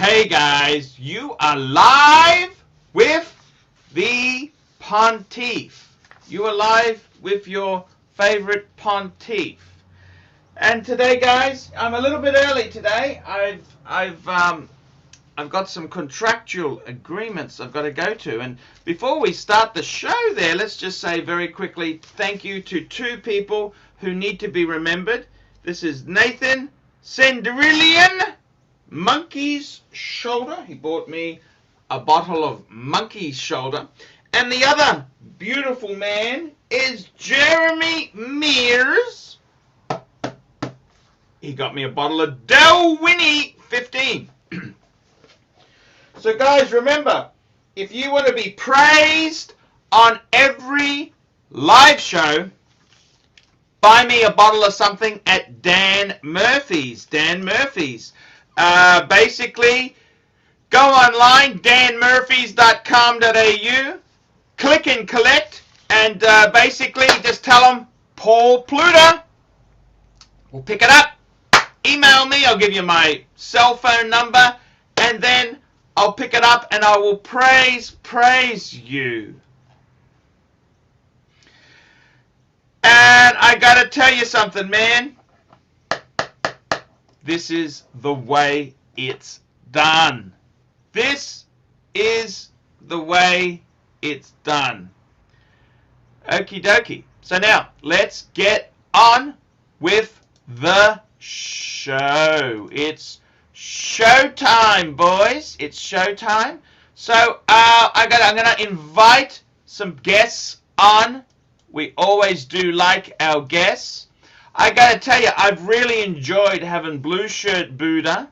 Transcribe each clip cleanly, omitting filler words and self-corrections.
Hey guys, you are live with the Pontiff. You are live with your favorite Pontiff. And today, guys, I'm a little bit early today. I've got some contractual agreements I've got to go to. And before we start the show there, let's just say very quickly thank you to two people who need to be remembered. This is Nathan Cendrillion, Monkey's Shoulder. He bought me a bottle of Monkey's Shoulder. And the other beautiful man is Jeremy Mears. He got me a bottle of Dalwhinnie 15. So guys, remember, if you want to be praised on every live show, buy me a bottle of something at Dan Murphy's. Dan Murphy's. Basically, go online, danmurphys.com.au, click and collect, and basically just tell them Paul Pluter will pick it up. Email me, I'll give you my cell phone number, and then I'll pick it up and I will praise you. And I gotta tell you something, man. This is the way it's done. This is the way it's done. Okie dokie. So now, let's get on with the show. It's showtime, boys. It's showtime. So I'm gonna invite some guests on. We always do like our guests. I gotta tell you, I've really enjoyed having Blue Shirt Buddha.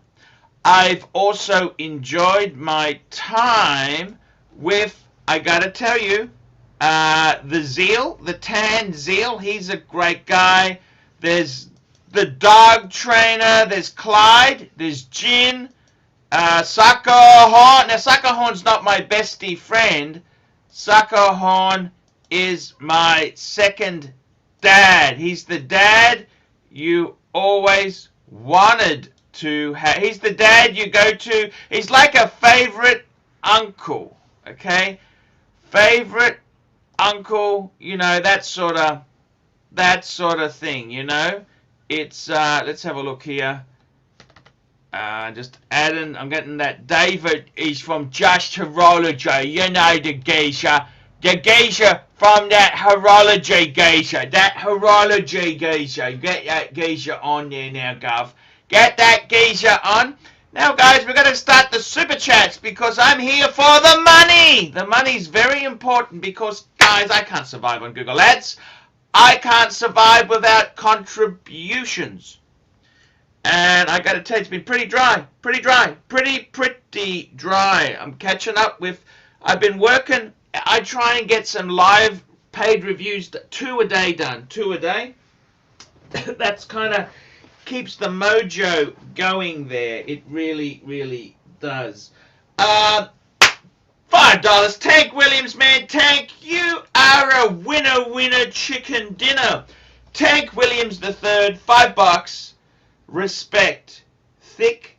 I've also enjoyed my time with, I gotta tell you, the Zeal, the Tan Zeal. He's a great guy. There's the dog trainer. There's Clyde. There's Jin. Saka Horn. Now, Saka Horn's not my bestie friend. Saka Horn is my second dad. He's the dad you always wanted to have. He's the dad you go to. He's like a favorite uncle, okay? Favorite uncle, you know, that sort of thing, you know? It's let's have a look here. Just adding, I'm getting that David is from Just Horology, you know, the geisha. The geisha from that horology geisha. That horology geisha. Get that geisha on there now, Gov. Get that geisha on. Now, guys, we're going to start the super chats because I'm here for the money. The money's very important because, guys, I can't survive on Google Ads. I can't survive without contributions. And I got to tell you, it's been pretty dry. Pretty dry. Pretty dry. I'm catching up with, I've been working. I try and get some live paid reviews, 2 a day done. 2 a day. That's kind of keeps the mojo going there. It really does. $5. Tank Williams, man. Tank, you are a winner chicken dinner. Tank Williams the third, $5. Respect. Thick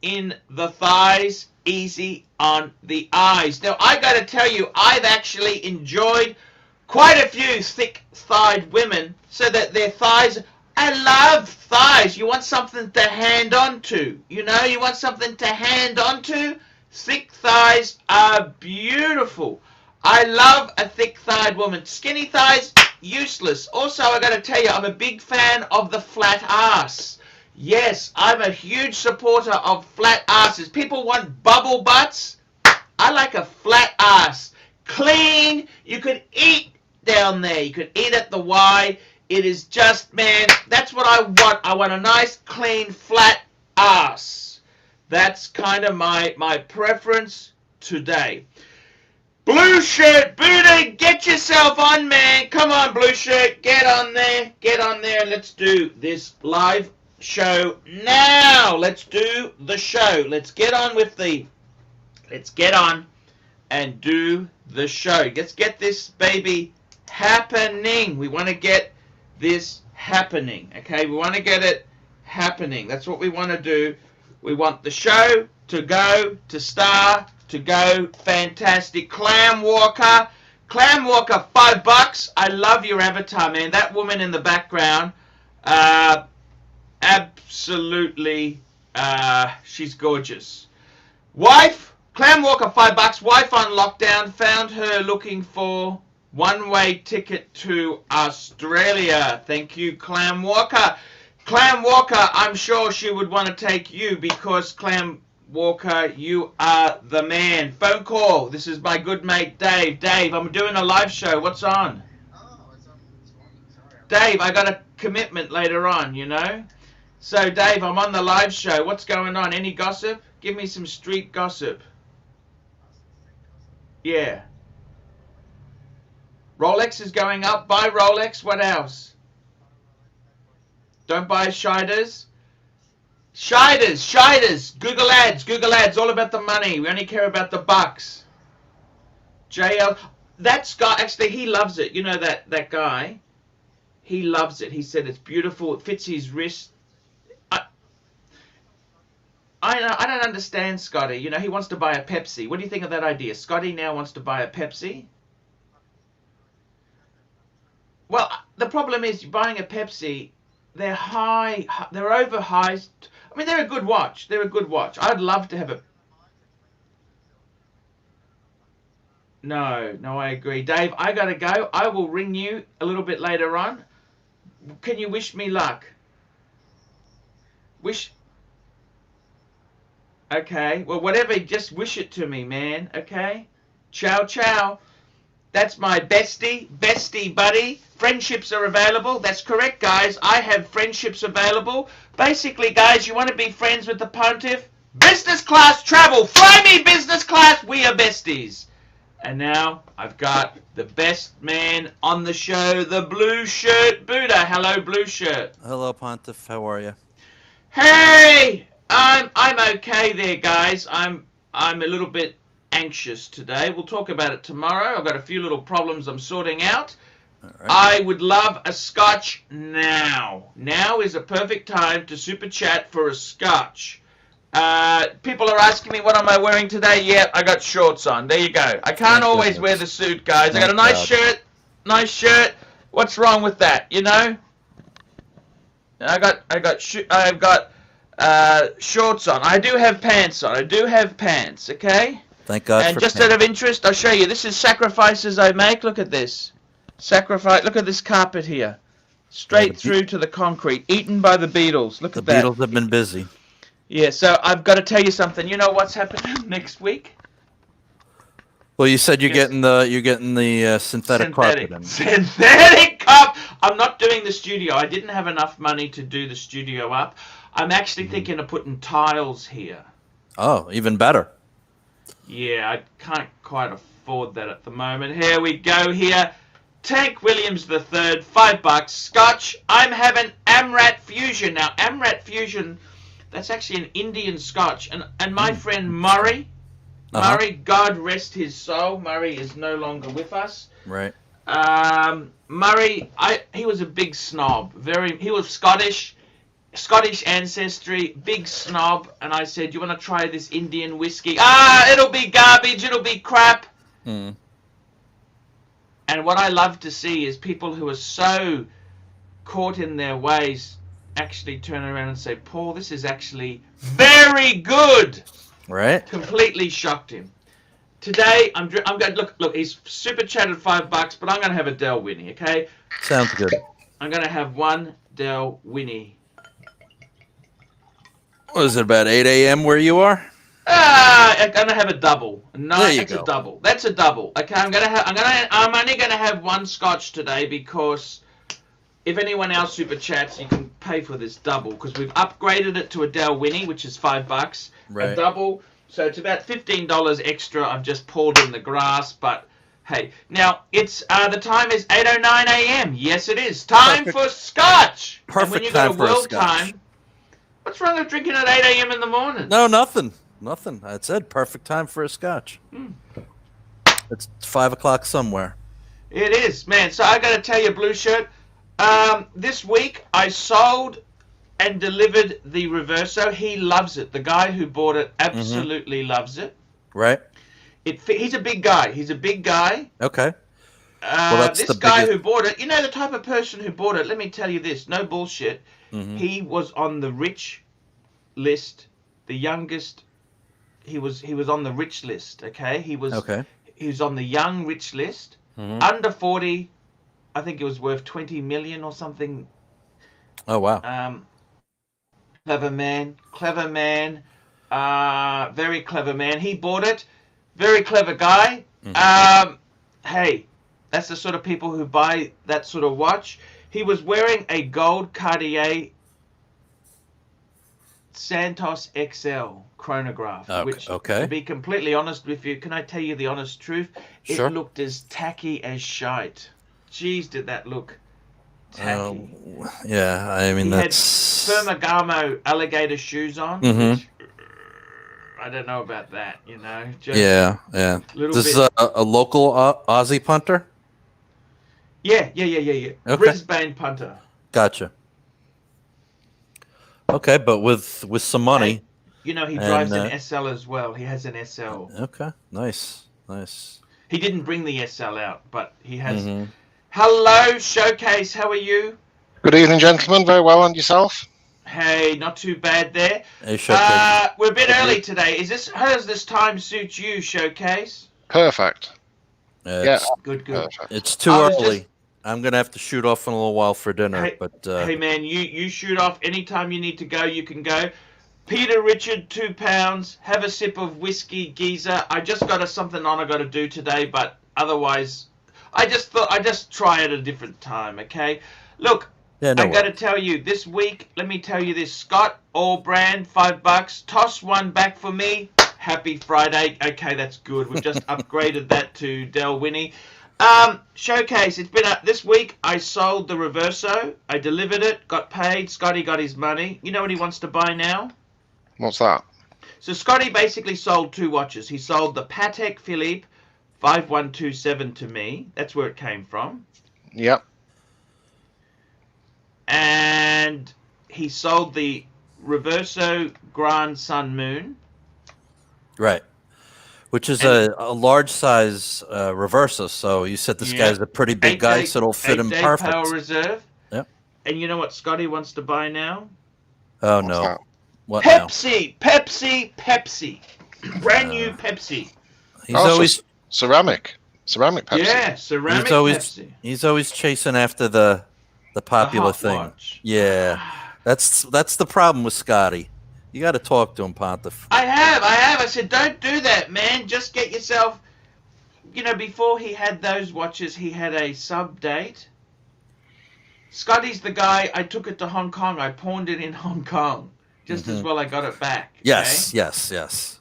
in the thighs, easy on the eyes. Now, I got to tell you, I've actually enjoyed quite a few thick-thighed women so that their thighs, I love thighs. You want something to hand on to. You know, you want something to hand on to. Thick thighs are beautiful. I love a thick-thighed woman. Skinny thighs, useless. Also, I got to tell you, I'm a big fan of the flat ass. Yes, I'm a huge supporter of flat asses. People want bubble butts. I like a flat ass. Clean. You could eat down there. You could eat at the Y. It is just, man, that's what I want. I want a nice, clean, flat ass. That's kind of my preference today. Blue Shirt Buddha, get yourself on, man. Come on, Blue Shirt. Get on there. Get on there and let's do this live show now. Let's do the show. Let's get on and do the show. Let's get this baby happening. We want to get this happening. Okay, we want to get it happening. That's what we want to do. We want the show to go, to star, to go, fantastic. Clam Walker, $5. I love your avatar, man. That woman in the background, absolutely, she's gorgeous. Wife, Clam Walker, $5. Wife on lockdown, found her looking for one-way ticket to Australia. Thank you, Clam Walker. Clam Walker, I'm sure she would want to take you because, Clam Walker, you are the man. Phone call. This is my good mate, Dave. Dave, I'm doing a live show. What's on? Oh, it's on this morning. Sorry. Dave, I got a commitment later on, you know. So, Dave, I'm on the live show. What's going on? Any gossip? Give me some street gossip. Yeah. Rolex is going up. Buy Rolex. What else? Don't buy Shiders. Shiders. Google ads. All about the money. We only care about the bucks. JL. That guy, actually, he loves it. You know that guy? He loves it. He said it's beautiful. It fits his wrist. I don't understand Scotty. You know, he wants to buy a Pepsi. What do you think of that idea? Scotty now wants to buy a Pepsi? Well, the problem is buying a Pepsi, they're high, they're over high. I mean, they're a good watch. I'd love to have a... No, I agree. Dave, I gotta go. I will ring you a little bit later on. Can you wish me luck? Okay, well, whatever, just wish it to me, man, okay? Ciao. That's my bestie buddy. Friendships are available. That's correct, guys. I have friendships available. Basically, guys, you want to be friends with the Pontiff? Business class travel. Fly me business class. We are besties. And now I've got the best man on the show, the Blue Shirt Buddha. Hello, Blue Shirt. Hello, Pontiff. How are you? Hey, I'm okay there, guys. I'm a little bit anxious today. We'll talk about it tomorrow. I've got a few little problems I'm sorting out. All right. I would love a scotch now. Now is a perfect time to super chat for a scotch. People are asking me what am I wearing today. Yeah, I got shorts on. There you go. I can't always wear the suit, guys. I got a nice shirt. What's wrong with that? You know? I've got shorts on. I do have pants on. Okay? Thank God and for just pants. Out of interest, I'll show you. This is sacrifices I make. Look at this. Look at this carpet here. Straight through to the concrete. Eaten by the beetles. Look at that. The beetles have been busy. Yeah, so I've got to tell you something. You know what's happening next week? Well, you said you're getting the synthetic carpet in. Synthetic carpet. I'm not doing the studio. I didn't have enough money to do the studio up. I'm actually thinking of putting tiles here. Oh, even better. Yeah, I can't quite afford that at the moment. Here we go here. Tank Williams III, $5. Scotch. I'm having Amrat Fusion. Now, Amrat Fusion, that's actually an Indian Scotch. And my friend Murray, God rest his soul. Murray is no longer with us. Right. Murray, he was a big snob. He was Scottish ancestry, big snob. And I said, you want to try this Indian whiskey? It'll be garbage. It'll be crap. Hmm. And what I love to see is people who are so caught in their ways actually turn around and say, Paul, this is actually very good. Right. Completely shocked him. Today, I'm going to look, he's super chatted $5, but I'm going to have a Del Winnie, okay? Sounds good. I'm going to have one Del Winnie. What is it, about 8 a.m. where you are? I'm gonna have a double. No, that's a double. That's a double. Okay, I'm only gonna have one scotch today because if anyone else super chats, you can pay for this double because we've upgraded it to a Del Winnie, which is $5. Right. A double, so it's about $15 extra. I've just poured in the grass, but hey, now it's the time is 8:09 a.m. Yes, it is time for scotch. Perfect when you time got a for a world scotch. time. What's wrong with drinking at 8 a.m. in the morning? No, nothing. I said perfect time for a scotch. It's 5 o'clock somewhere. It is, man. So I got to tell you, Blue Shirt, this week I sold and delivered the Reverso. He loves it. The guy who bought it absolutely loves it. Right. He's a big guy. Okay. Well, that's this the guy biggest... who bought it, the type of person who bought it, let me tell you this, no bullshit. He was on the rich list, the youngest. He was on the rich list, okay? He was on the young rich list. Under 40, I think it was worth 20 million or something. Oh, wow. Clever man, very clever man. He bought it, very clever guy. Hey, that's the sort of people who buy that sort of watch. He was wearing a gold Cartier Santos XL chronograph, which, to be completely honest with you, can I tell you the honest truth? It looked as tacky as shite. Jeez, did that look tacky. Yeah, I mean, he that's... had Ferragamo alligator shoes on. Which, I don't know about that, Just yeah. This is a local Aussie punter? Yeah. Okay. Brisbane punter. Gotcha. Okay, but with some money. He drives an SL as well. He has an SL. Okay, nice. He didn't bring the SL out, but he has. Hello, Showcase. How are you? Good evening, gentlemen. Very well, and yourself? Hey, not too bad there. Hey, Showcase. We're a bit early today. How does this time suit you, Showcase? Perfect. Yeah. Good. Perfect. It's too early. I'm gonna have to shoot off in a little while for dinner. Hey man, you shoot off anytime you need to go. You can go. Peter Richard, 2 pounds. Have a sip of whiskey, geezer. I just got something on I got to do today, but otherwise, I just thought I'd just try at a different time. Okay, look. I got to tell you, this week, let me tell you this. Scott, all brand, $5. Toss one back for me. Happy Friday. Okay, that's good. We've just upgraded that to Del Winnie. Showcase, it's been this week. I sold the Reverso. I delivered it, got paid. Scotty got his money. You know what he wants to buy now? What's that? So Scotty basically sold 2 watches. He sold the Patek Philippe 5127 to me. That's where it came from. Yep. And he sold the Reverso Grand Sun Moon. Right. Which is a large size Reverso. So you said this guy's a pretty big guy, so it'll fit him perfect. Power Reserve. Yep. And you know what Scotty wants to buy now? Oh, no. What Pepsi. Brand new Pepsi. He's always ceramic Pepsi. Yeah, ceramic Pepsi. He's always chasing after the popular thing. Watch. Yeah. That's the problem with Scotty. You got to talk to him, Panther. I have. I said, don't do that, man. Just get yourself... before he had those watches, he had a sub-date. Scotty's the guy, I took it to Hong Kong. I pawned it in Hong Kong. Just as well I got it back. Okay? Yes.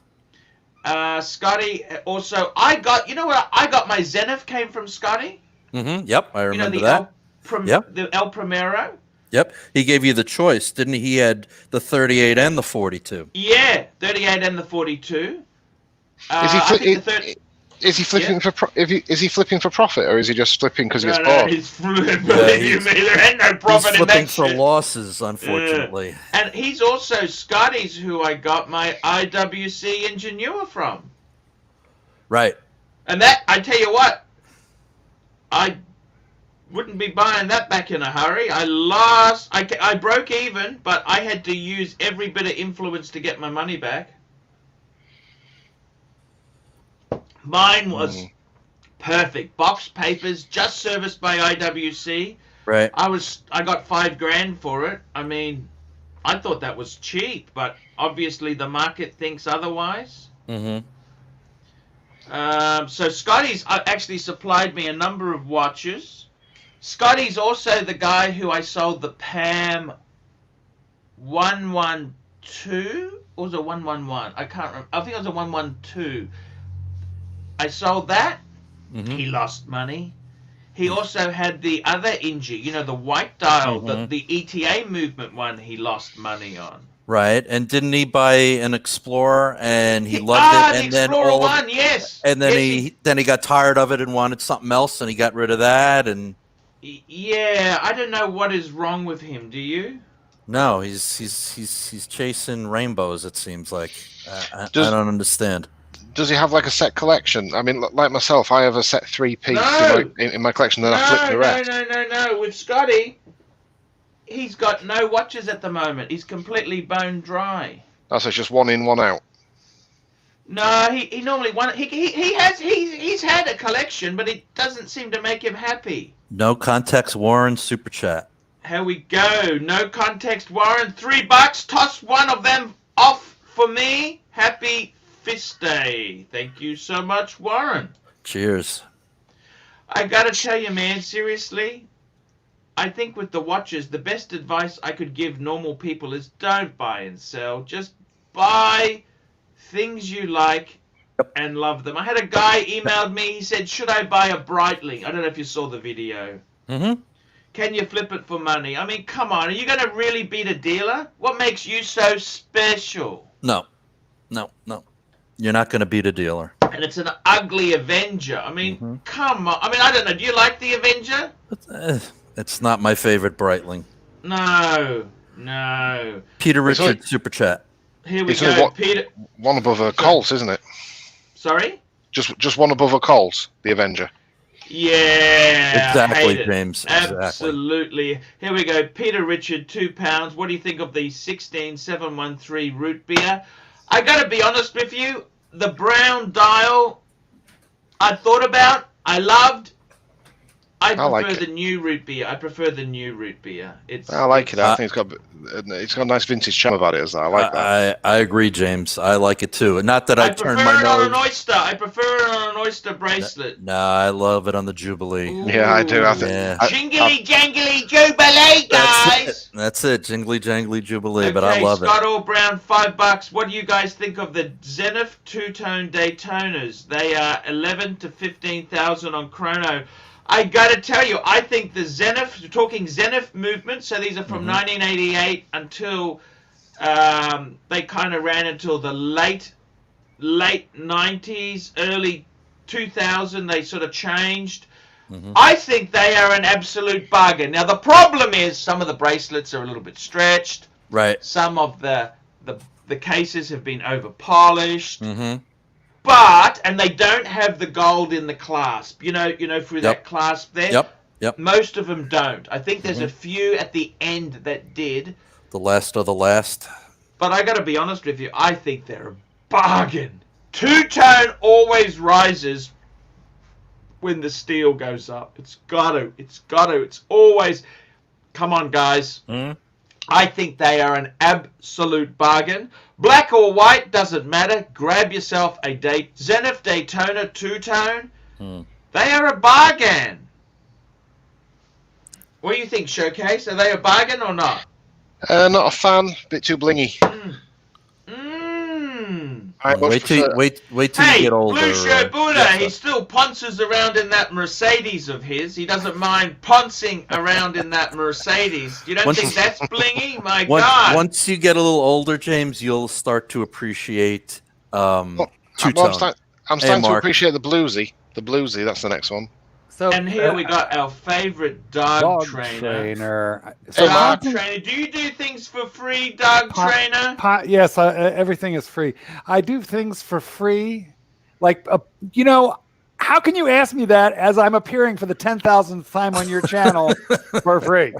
Scotty also... I got my Zenith came from Scotty. Yep, I remember that. The El Primero. Yep, he gave you the choice, didn't he? He had the 38 and the 42. Yeah, 38 and the 42. Is he flipping is he flipping for profit, or is he just flipping because he gets bored? He's flipping. There ain't no profit in that flipping for losses, unfortunately. And he's also Scotty's, who I got my IWC Ingenua from. Right. And that, I tell you what, I wouldn't be buying that back in a hurry. I broke even, but I had to use every bit of influence to get my money back. Mine was perfect. Box papers, just serviced by IWC. Right. I got $5,000 for it. I mean, I thought that was cheap, but obviously the market thinks otherwise. So Scotty's actually supplied me a number of watches. Scotty's also the guy who I sold the PAM 112, or was it 111? I can't remember. I think it was a 112. I sold that. He lost money. He also had the other Ingy, the white dial, the ETA movement one. He lost money on. Right, and didn't he buy an Explorer and he loved it, and the Explorer one, yes. And then he got tired of it and wanted something else, and he got rid of that. And yeah, I don't know what is wrong with him. Do you? No, he's chasing rainbows. It seems like I don't understand. Does he have like a set collection? I mean, like myself, I have a set 3-piece in my collection, then I flip the rest. No. With Scotty, he's got no watches at the moment. He's completely bone dry. Oh, so it's just one in, one out. No, he normally he's had a collection, but it doesn't seem to make him happy. No context, Warren super chat. Here we go. No context, Warren. $3. Toss one of them off for me. Happy Fist Day. Thank you so much, Warren. Cheers. I gotta tell you, man, seriously, I think with the watches, the best advice I could give normal people is don't buy and sell. Just buy things you like and love them. I had a guy emailed me. He said, should I buy a Breitling? I don't know if you saw the video. Mm-hmm. Can you flip it for money? I mean, come on. Are you going to really beat a dealer? What makes you so special? No. You're not going to beat a dealer. And it's an ugly Avenger. I mean, come on. I mean, I don't know. Do you like the Avenger? It's not my favorite Breitling. No. Peter Richard super chat. Here we go, Peter. One above a Colt, isn't it? Sorry? Just one above a Colt, the Avenger. Yeah. Exactly, James. Absolutely. Exactly. Here we go. Peter Richard, £2. What do you think of the 16713 root beer? I got to be honest with you. The brown dial, I thought about, I loved. I prefer the new root beer. I like it. I think it's got a nice vintage charm about it. I like that. I agree, James. I like it too. Not that I turn my nose. I prefer it on an oyster bracelet. No, I love it on the Jubilee. Ooh. Yeah, I do. Jingly jangly Jubilee, guys. That's it. Jingly jangly Jubilee. Okay, but I love Scott All Brown, $5. What do you guys think of the Zenith two-tone Daytonas? They are 11 to 15,000 on chrono. I got to tell you, I think the Zenith, we're talking Zenith movement, so these are from 1988 until they kind of ran until the late 90s, early 2000, they sort of changed. I think they are an absolute bargain. Now, the problem is some of the bracelets are a little bit stretched. Right. Some of the cases have been over-polished. But, and they don't have the gold in the clasp, you know, through that clasp there. Yep. Most of them don't. I think there's a few at the end that did. The last of the last. But I got to be honest with you, I think they're a bargain. Two-tone always rises when the steel goes up. It's always, come on, guys. I think they are an absolute bargain. Black or white, doesn't matter. Grab yourself a Zenith Daytona two-tone. They are a bargain. What do you think, Showcase? Are they a bargain or not? Not a fan. Bit too blingy. Wait till you get older. Blue Shirt Buddha, he still ponces around in that Mercedes of his. He doesn't mind poncing around in that Mercedes. You don't think that's blingy? My God. Once you get a little older, James, you'll start to appreciate two-tone. I'm starting to appreciate the bluesy. The bluesy, that's the next one. So, and here we got our favorite dog trainer. Dog trainer. Do you do things for free, dog trainer? Yes, everything is free. I do things for free. Like, how can you ask me that as I'm appearing for the 10,000th time on your channel for free?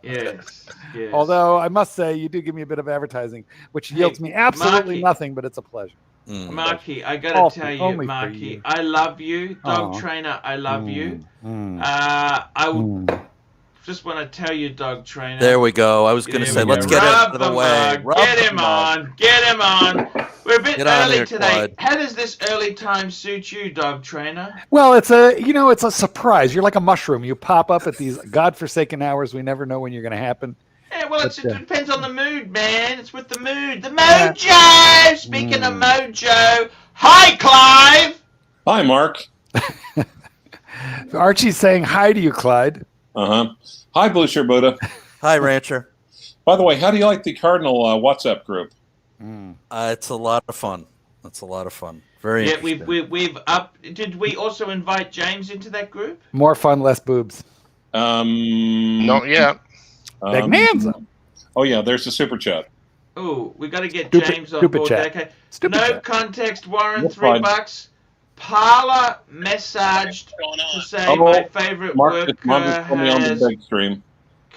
Yes. Although I must say, you do give me a bit of advertising, which yields me absolutely nothing, but it's a pleasure. Marky, I gotta tell you, Marky, I love you, dog trainer. I love you. I just want to tell you, dog trainer. There we go. I was going to say, let's get it out of the way. Get him on. We're a bit early today. Clyde. How does this early time suit you, dog trainer? Well, it's a surprise. You're like a mushroom. You pop up at these godforsaken hours. We never know when you're going to happen. Yeah, well, it depends on the mood, man. It's with the mood. The mojo! Speaking of mojo, hi, Clive! Hi, Mark. Archie's saying hi to you, Clyde. Hi, Blue Shirt Buddha. Hi, Rancher. By the way, how do you like the Cardinal WhatsApp group? It's a lot of fun. Very interesting. we've up. Did we also invite James into that group? More fun, less boobs. Not yet. Magnanza. Oh yeah, there's the super chat. Oh, we got to get Stupid- James on stupid board. chat. Okay. Stupid No chat. context, Warren. That's $3. fine. Parlor messaged to say my favorite Mom worker just told me on the has big stream.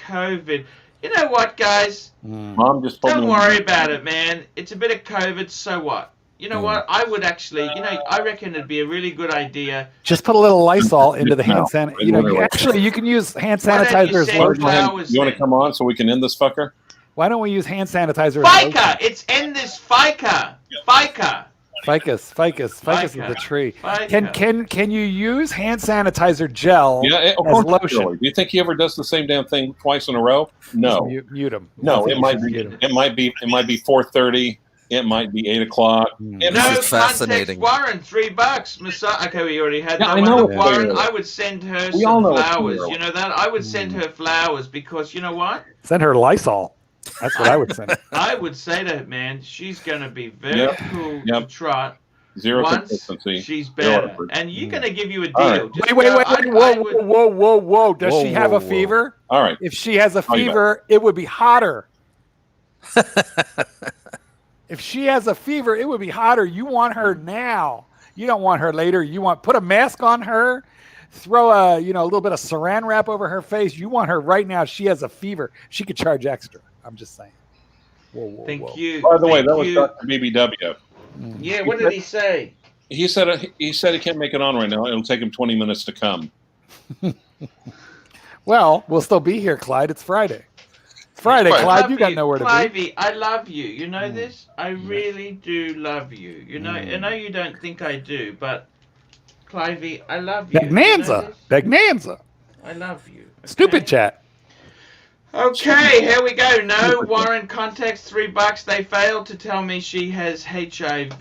COVID. You know what, guys? Mom just told me. Don't worry about it, man. It's a bit of COVID, so what? You know what? I would actually, I reckon it'd be a really good idea. Just put a little Lysol into the hand No. sanitizer. You can use hand Why don't you sanitizer as send lotion. flowers You want then? to come on so we can end this fucker? Why don't we use hand sanitizer as lotion? FICA! It's end this FICA! FICA! Ficus is the tree. FICA. Can you use hand sanitizer gel Yeah, of as course. lotion? Really. Do you think he ever does the same damn thing twice in a row? No. Mute him. No, I it think might you should be. mute him. It might be 4:30. It might be 8 o'clock. It This No is might- fascinating. context, Warren, $3. Okay, we already had Yeah, that I one. know Look, it's Warren, early. I would send her We all some know it's flowers. early. You know that? I would send her flowers because you know what? Send her Lysol. That's what I would send. I would say to her, man, she's going to be very Yep. cool to Yep. trot Zero once consistency. she's Zero better. effort. And you're going to give you a deal. All right. Just Wait. go, I would- Whoa. Does Whoa, she have whoa, a whoa. fever? All right. If she has a Oh, you fever, it would be hotter. If she has a fever, it would be hotter. You want her now. You don't want her later. You want put a mask on her, throw a little bit of saran wrap over her face. You want her right now. She has a fever. She could charge extra. I'm just saying. Whoa. Thank you. By the way, Thank that was you. Dr. BBW. Yeah, what did he say? He said he can't make it on right now. It'll take him 20 minutes to come. Well, we'll still be here, Clyde. It's Friday. It's Friday, Right. Clyde. You got nowhere to be. Clivey, I love you. You know this? I really do love you. You know, I know you don't think I do, but Clivey, I love you. You know Bagnanza. this? Bagnanza. I love you. Okay? Stupid chat. Okay, here we go. No Warren context, $3. They failed to tell me she has HIV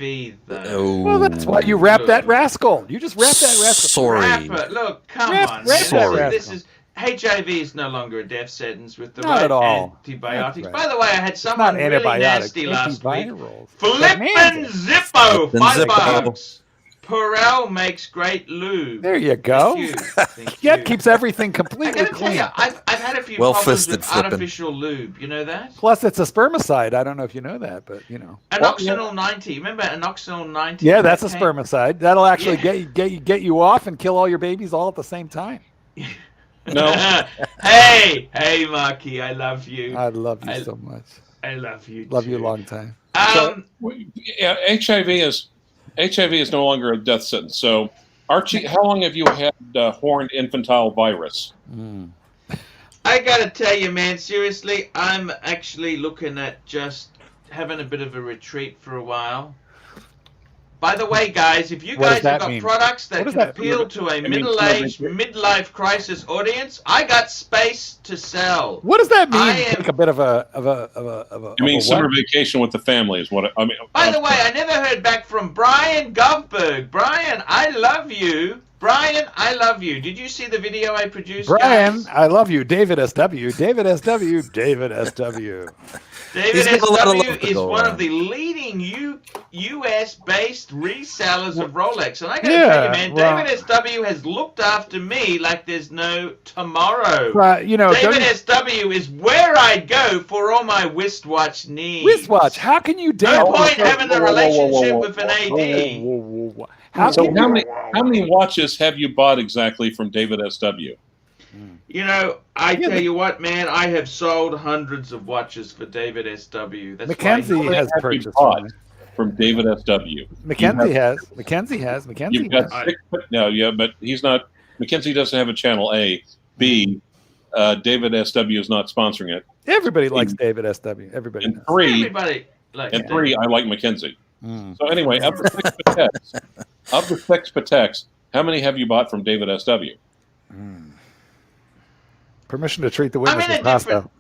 though. Oh, Well, that's why you wrap that rascal. You just wrap that rascal. Sorry. Rapper, look, come Rap- on. rap man. that This is HIV is no longer a death sentence with the Not right at all. antibiotics. That's right. By the way, I had It's someone not really antibiotic. nasty last week. Antivirals. Flippin' Bagnanza. Zippo, Flippin' Zippo. $5. Perel makes great lube. There you go. Thank you. Thank That you. keeps everything I completely gotta tell clean. you, I've had a few Well-fisted problems with flippin'. artificial lube. You know that? Plus, it's a spermicide. I don't know if you know that, but Anoxinol 90. Remember Anoxinol 90? Yeah, that's a That came- spermicide. That'll actually Yeah. get you off and kill all your babies all at the same time. No. hey, Marky, I love you. I love you I- so much. I love you. Love you a too. long time. Yeah, HIV is no longer a death sentence. So, Archie, how long have you had horned infantile virus? I gotta tell you, man, seriously, I'm actually looking at just having a bit of a retreat for a while. By the way, guys, if you What does guys that have got mean? products that What does can that appeal to a mean? middle-aged, midlife crisis audience, I got space to sell. What does that mean? I am- Take a bit of a. You mean of a summer what? vacation with the family is what I mean. By the way, I never heard back from Brian Govberg. Brian, I love you. Brian, I love you. Did you see the video I produced, Brian, guys? I love you, David SW. David SW. David SW. David He's got a lot of love SW to is go one around. of the leading US-based resellers of Rolex. And I gotta Yeah, tell you, man, well- David SW has looked after me like there's no tomorrow. Don't David you- SW is where I go for all my wristwatch needs. wristwatch. How can you dance? No point having a whoa, whoa, whoa, relationship whoa, with an whoa, AD. How So can how you? many watches have you bought exactly from David SW? You know, I Yeah, tell you what, man, I have sold hundreds of watches for David SW. That's Mackenzie why has Have you purchased bought from me. from David SW? Mackenzie has. Mackenzie has. Mackenzie You've got has. 6 no, yeah, but he's not. Mackenzie doesn't have a channel. A, B. David SW is not sponsoring it. Everybody likes David SW. Everybody And does. three, everybody like and three, I like Mackenzie. Mm. So anyway, of the 6 Pateks, how many have you bought from David SW? Permission to treat the I'm witness in a with pasta. different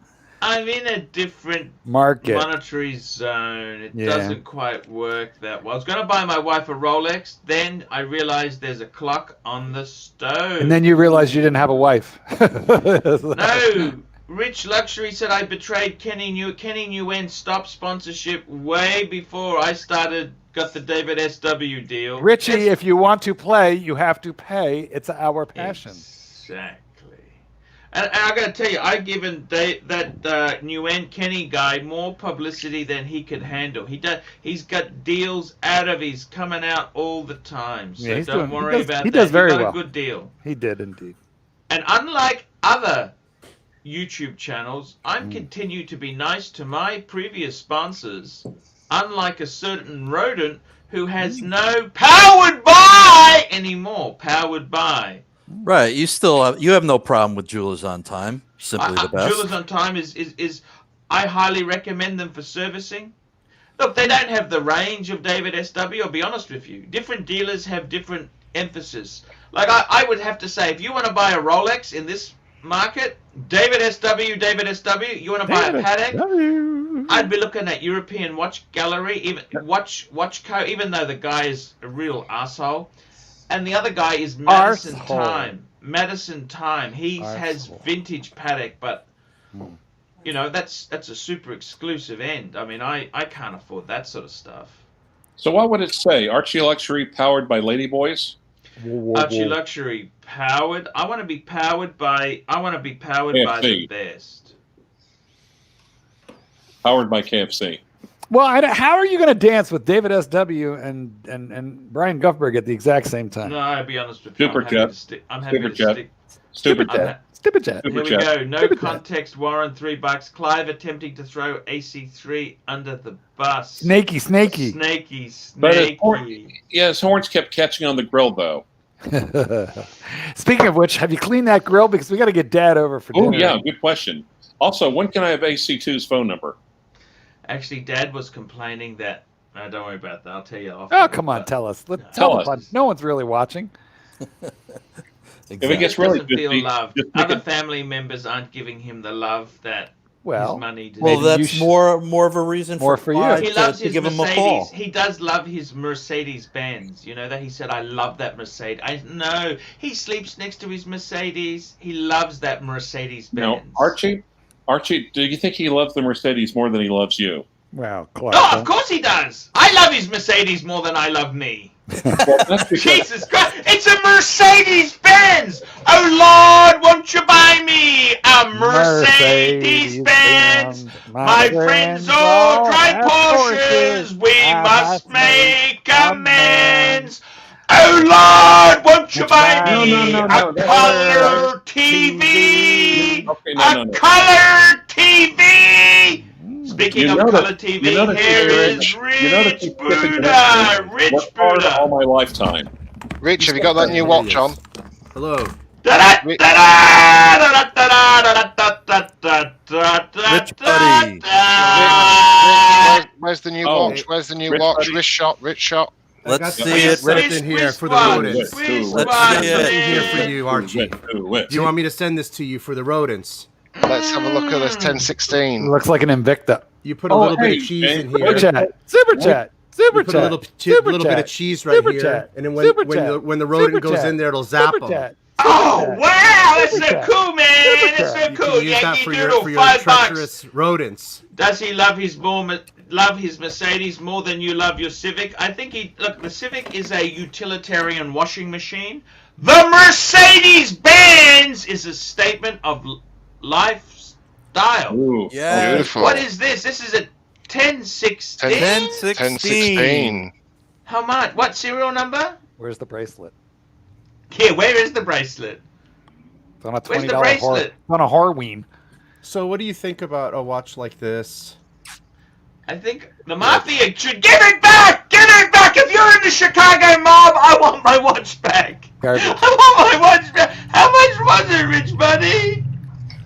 I'm in a different Market. monetary zone. It Yeah. doesn't quite work that well. I was going to buy my wife a Rolex. Then I realized there's a clock on the stove. And then you realized you didn't have a wife. No. Rich Luxury said I betrayed Kenny Nguyen stopped sponsorship way before I got the David SW deal. Richie, if you want to play, you have to pay. It's our passion. Exactly. And I got to tell you, I've given that Nguyen Kenny guy more publicity than he could handle. He's got deals out of his coming out all the time. So Yeah, don't worry about that. He does very got well. A good deal. He did indeed. And unlike other YouTube channels, I'm continue to be nice to my previous sponsors. Unlike a certain rodent who has no powered by anymore. Powered by. Right. You have no problem with Jewelers on Time. Simply the best. Jewelers on Time is I highly recommend them for servicing. Look, they don't have the range of David SW, I'll be honest with you. Different dealers have different emphasis. Like I would have to say, if you want to buy a Rolex in this market, David SW, you want to buy a Patek, I'd be looking at European Watch Gallery, even Watchco, even though the guy is a real arsehole. And the other guy is Madison Time. Madison Time. He has vintage Patek, but you know that's a super exclusive end. I mean, I can't afford that sort of stuff. So what would it say? Archieluxury powered by Ladyboys? Archieluxury powered. I want to be powered by the best. Powered by KFC. Well, how are you going to dance with David SW and Brian Guffberg at the exact same time? No, I'll be honest with you. I'm happy to stick. Stupid jet. Stupid jet. Here we go. No context, Warren, $3. Clive attempting to throw AC3 under the bus. Snaky. But his horns kept catching on the grill, though. Speaking of which, have you cleaned that grill? Because we got to get Dad over for dinner. Oh, yeah, good question. Also, when can I have AC2's phone number? Actually, Dad was complaining that... No, don't worry about that. I'll tell you off. Oh, come on, tell us. Tell us. No one's really watching. Exactly. If it gets really feel love. Other family members aren't giving him the love that his money deserves. Well, that's more of a reason for you. He loves his give him Mercedes. a call. He does love his Mercedes Benz. You know that he said, "I love that Mercedes." I know he sleeps next to his Mercedes. He loves that Mercedes Benz. No, Archie, do you think he loves the Mercedes more than he loves you? Well, Clark. Oh, of course he does. I love his Mercedes more than I love me. Jesus Christ! It's a Mercedes Benz. Oh Lord, won't you buy me a Mercedes Benz? My friends all drive Porsches. We must make amends. Oh Lord, won't you buy me a color TV? A color TV. Speaking of color TV, here is Rich Buddha. Rich Buddha. All my lifetime. Rich, have you got that new watch on? Hello. Rich buddy. Where's the new watch? Where's the new watch? Wrist shot. Let's see it. Something here for the rodents. Let's see it Here for you, Archie. Do you want me to send this to you for the rodents? Let's have a look at this 1016. Looks like an Invicta. You put a little bit of cheese in here. Super chat. You put a little bit of cheese right here, and then when the rodent goes in there, it'll zap them. Oh wow, that's so cool, man! It's so cool. You can use that for your $5. treacherous rodents. Does he love his Mercedes more than you love your Civic? I think look. The Civic is a utilitarian washing machine. The Mercedes-Benz is a statement of lifestyle. Ooh, yeah. Beautiful. What is this? This is a 1016. 1016. How much? What serial number? Where's the bracelet? Yeah, where is the bracelet? It's on a $20 Where's the bracelet? It's on a Harween. So what do you think about a watch like this? I think the Mafia should give it back! Give it back! If you're in the Chicago mob, I want my watch back! Garbage. I want my watch back! How much was it, Rich Buddy?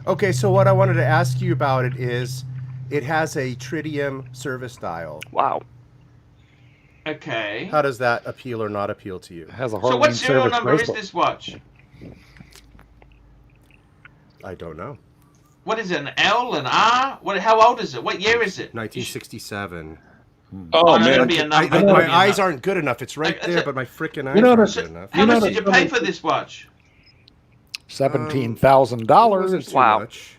Okay, so what I wanted to ask you about it is, it has a tritium service dial. Wow. Okay. How does that appeal or not appeal to you? It has a So what Harween serial service number bracelet. is this watch? I don't know. What is it, an L, an R? How old is it? What year is it? 1967. Oh, It's gonna man. be a number. My eyes aren't good enough. It's right there, but my freaking eyes aren't good enough. How much did you pay for this watch? $17,000. Wow. Much.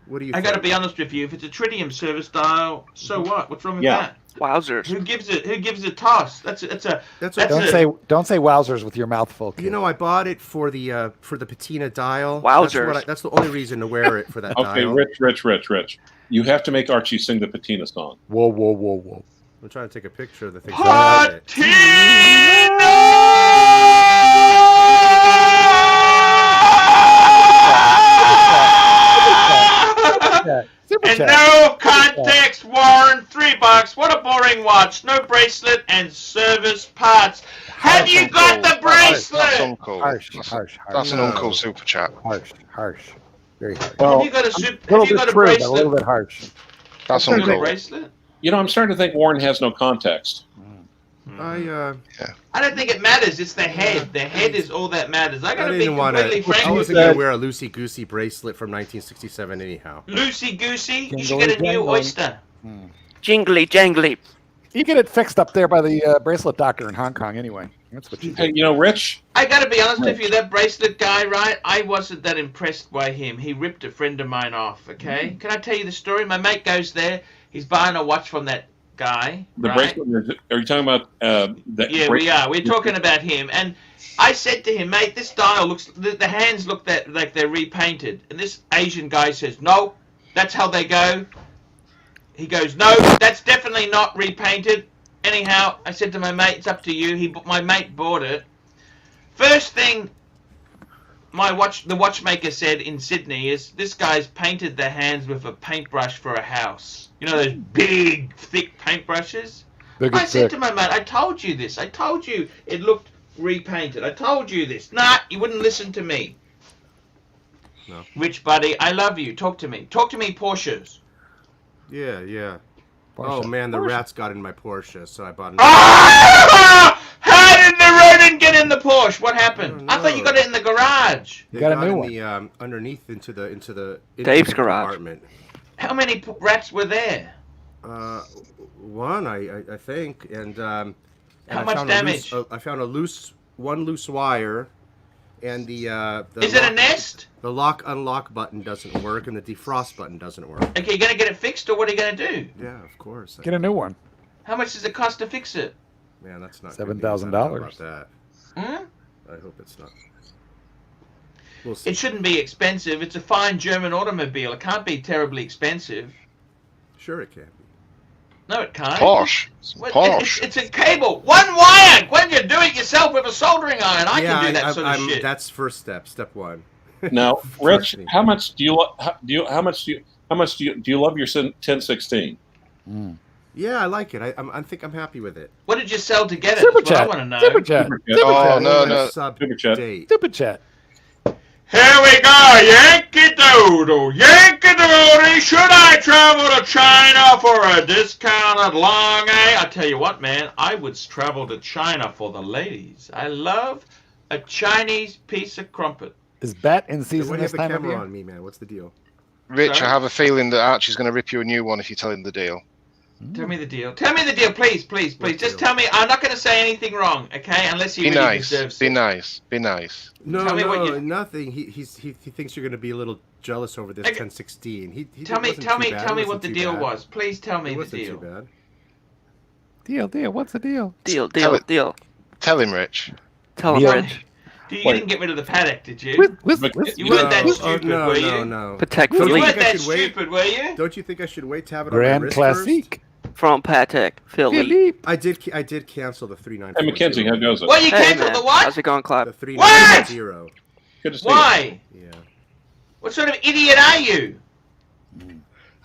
What do you I think? gotta be honest with you. If it's a tritium service dial, so what? What's wrong with that? Wowzers. Who gives it a toss? Don't say wowzers with your mouth full. Kid. You know, I bought it for the patina dial. Wowzers. That's the only reason to wear it for that Okay, dial. Rich. You have to make Archie sing the patina song. Whoa. I'm trying to take a picture of the thing. And no context, Warren. $3. What a boring watch. No bracelet and service parts. Have you got the bracelet? That's uncle. Harsh. That's an uncle super chat. Harsh. Very harsh. Have you got a bracelet? A little bit harsh. That's Have you got a uncle. bracelet? You know, I'm starting to think Warren has no context. I don't think it matters. It's the head. The head is all that matters. I gotta be completely frank I with wasn't you. gonna wear a loosey goosey bracelet from 1967 anyhow. Loosey goosey. You should get a new oyster. Jingly jangly. You get it fixed up there by the bracelet doctor in Hong Kong anyway. That's what you do. Hey, you know, Rich. I gotta be honest with you. That bracelet guy, right? I wasn't that impressed by him. He ripped a friend of mine off. Okay. Can I tell you the story? My mate goes there. He's buying a watch from that guy. The right? bracelet. Are you talking about that? Yeah, we are. We're talking about him. And I said to him, mate, this dial looks. The hands look like they're repainted. And this Asian guy says, no, that's how they go. He goes, no, that's definitely not repainted. Anyhow, I said to my mate, it's up to you. My mate bought it. First thing the watchmaker said in Sydney is, this guy's painted the hands with a paintbrush for a house. You know those big, thick paintbrushes? I said to my mate, I told you this. I told you it looked repainted. I told you this. Nah, you wouldn't listen to me. No. Rich buddy, I love you. Talk to me. Talk to me, Porsches. Yeah. Porsche. Oh man, the rats got in my Porsche, so I bought. How did the rodent get in the Porsche? What happened? I thought you got it in the garage. They got a got new in the underneath into the Dave's garage. compartment. How many rats were there? One, I think, and How I much found damage? I found one loose wire, and the Is it a nest? The lock unlock button doesn't work, and the defrost button doesn't work. Okay, you gonna get it fixed, or what are you gonna do? Yeah, of course. Get a new one. How much does it cost to fix it? Man, that's not $7,000. About that. Hmm? I hope it's not. We'll see. It shouldn't be expensive. It's a fine German automobile. It can't be terribly expensive. Sure, it can be. No, it can't. Porsche. It's a cable. One wire. When you do it yourself with a soldering iron, I can do that sort of shit. That's first step. Step one. Now, Rich, how much do you love your 1016? Yeah, I like it. I think I'm happy with it. What did you sell to get it? Super That's what I chat. want to know. Super chat. Oh, no. Super chat. Super chat. Here we go, Yankee Doodle, Yankee Doodle. Should I travel to China for a discounted long A? I tell you what, man, I would travel to China for the ladies. I love a Chinese piece of crumpet. Is Bat in Why season do you this have the time of camera year? on me, man? What's the deal? Rich, Sorry? I have a feeling that Archie's going to rip you a new one if you tell him the deal. Tell me the deal. Tell me the deal, please. Just deal? tell me. I'm not going to say anything wrong, okay? Unless he Be really nice. deserves Be it. nice. Be nice. No, Tell me what you- nothing. He thinks you're going to be a little jealous over this Okay. 1016. Tell me what the deal was. Please tell me It the wasn't deal. too bad. Deal. What's the deal? Deal. Tell him, Rich. Tell him, Deal. Rich. You didn't get rid of the paddock, did you? You weren't that stupid, were you? No. Patek Don't You you weren't think I that should wait? stupid, were you? Don't you think I should wait to have it on my Grand wrist Classique. From Patek Philippe. Philippe. first? I did cancel the 3940. Hey, Mackenzie, how goes it? Well, you Hey, canceled man. the what? How's it going, The Clive? 3940. Good to see you. Why? Yeah. What sort of idiot are you?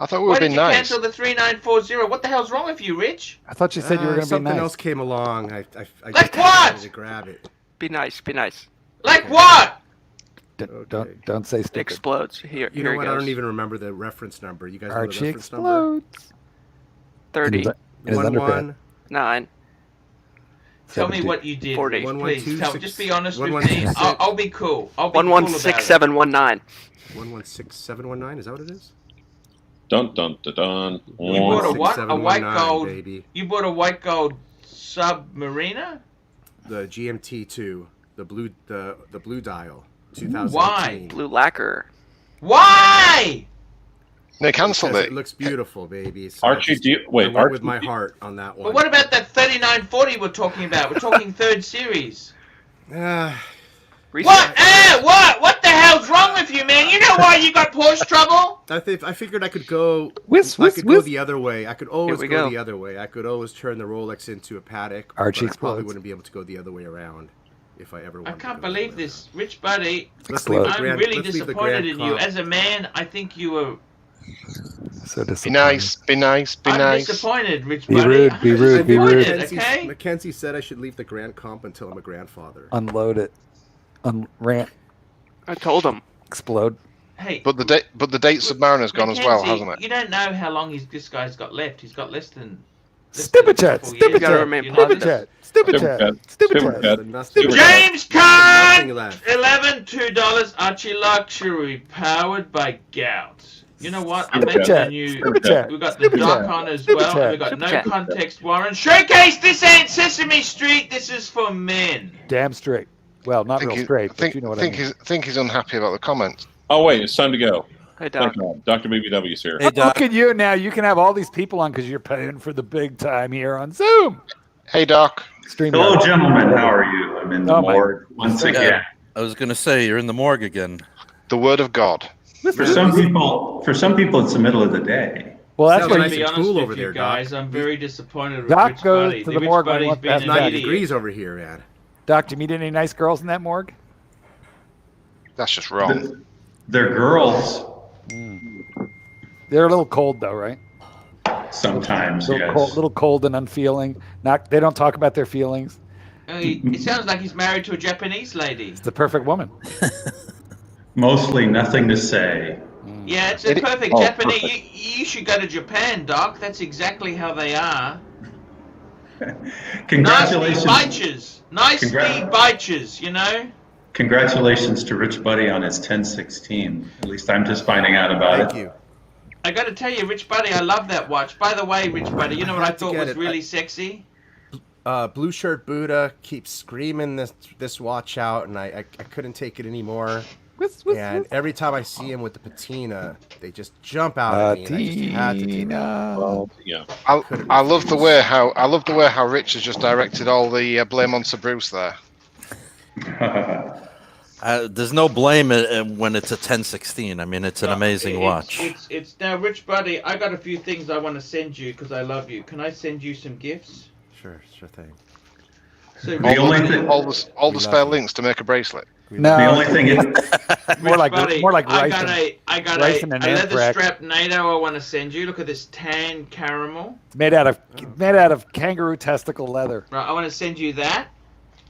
I thought we Why were did being you nice. cancel the 3940? What the hell's wrong with you, Rich? I thought you said you were going to be Something nice. else came along. I Like just what? wanted to grab it. Be nice. Like what? Don't say It stupid. explodes. Here You know it what? goes. I don't even remember the reference number. You guys know the Archie reference number? explodes. 30, In his underpants. 9. Tell me 70. what you did, 40. Rich, 112, please. Just be honest with me. 1126. I'll be cool. I'll be cool about it. 116719. 116719. Is that what it is? Dun dun dun dun. You bought a what? A white 6719, gold. baby. You bought a white gold Submariner? The GMT2, the blue dial, 2018. Why? Blue lacquer. Why? They cancelled Because it. it looks beautiful, baby. So Archie, do you, I wait, went Archie, with my heart on that one. But what about that 3940 we're talking about? We're talking third series. Uh, What? What the hell's wrong with you, man? You know why you got Porsche trouble? I figured I could go. Whisk, I whisk, could go whisk. the other way. I could always we go go. the other way. I could always turn the Rolex into a Patek. Archie but I probably explodes. wouldn't be able to go the other way around if I ever I wanted. can't to go the believe other way this. Rich Buddy, Let's leave the I'm grand- really let's leave the disappointed grand in you. comp. As a man, I think you were... So Be disappointed. nice, be nice, be I'm nice. disappointed, Rich Be Buddy. rude, be I'm rude, be rude. disappointed, okay? Mackenzie said I should leave the grand comp until I'm a grandfather. Unload it. Rant. I told him. Explode. Hey, But the date Submariner's gone as well, Mackenzie, hasn't it? You don't know how long this guy's got left. He's got less than Stupid chat. couple Stupid years. gotta chat. remain You know, Stupid positive. chat. Stupid Stupid chat. chat. Stupid Stupid chat. chat. Nothing Stupid left. James Card! Nothing left. 11, $2, Archie Luxury, powered by Gout. You know what? I'm Stupid making chat. a new... Stupid chat. We've got the Stupid doc chat. on as Stupid well. chat. And we've got Stupid no chat. context warrant. Showcase this ain't Sesame Street. This is for men. Damn straight. Well, not real straight, but you know what I mean. think he's unhappy about the comments. Oh, wait, it's time to go. Hey, Doc. Thank God. Dr. BBW's here. Hey, Doc. Look at you now. You can have all these people on because you're paying for the big time here on Zoom. Hey, Doc. Stream. Hello, gentlemen. How are you? I'm in the Oh, my- morgue once again. I was going to say, you're in the morgue again. The word of God. For some people, it's the middle of the day. Well, that's Sounds what To nice be and honest cool with over you there, guys, Doc. I'm very disappointed with Doc Rich goes Buddy. to the Rich morgue Buddy's and been wants an 90 idiot. degrees over here, man. Doc, did you meet any nice girls in that morgue? That's just wrong. They're girls They're a little cold though, right? sometimes, Little, yes. cold, little cold and unfeeling. They don't talk about their feelings. It sounds like he's married to a Japanese lady. It's the perfect woman. Mostly nothing to say. Yeah, it's a It- perfect oh, Japanese. perfect. You should go to Japan, Doc. That's exactly how they are. Congratulations. Nice Congra- bitches, you know? Congratulations to Rich Buddy on his 1016. At least I'm just finding out about Thank it. you. I got to tell you, Rich Buddy, I love that watch. By the way, Rich Buddy, you know what I had to thought get was it. really sexy? Blue Shirt Buddha keeps screaming this watch out, and I couldn't take it anymore. And every time I see him with the patina, they just jump out at me, and I just had to take it. Well, yeah. I love the way how Rich has just directed all the blame on Sir Bruce there. There's no blame when it's a 1016. I mean, it's an amazing watch. It's now, Rich Buddy, I got a few things I want to send you because I love you. Can I send you some gifts? Sure thing. So, The only thing- All the spare links to make a bracelet. No, The only thing is, more like Buddy, rice. I got rice a and an leather anthrax. strap NATO I want to send you. Look at this tan caramel. Made out of kangaroo testicle leather. Right, I want to send you that.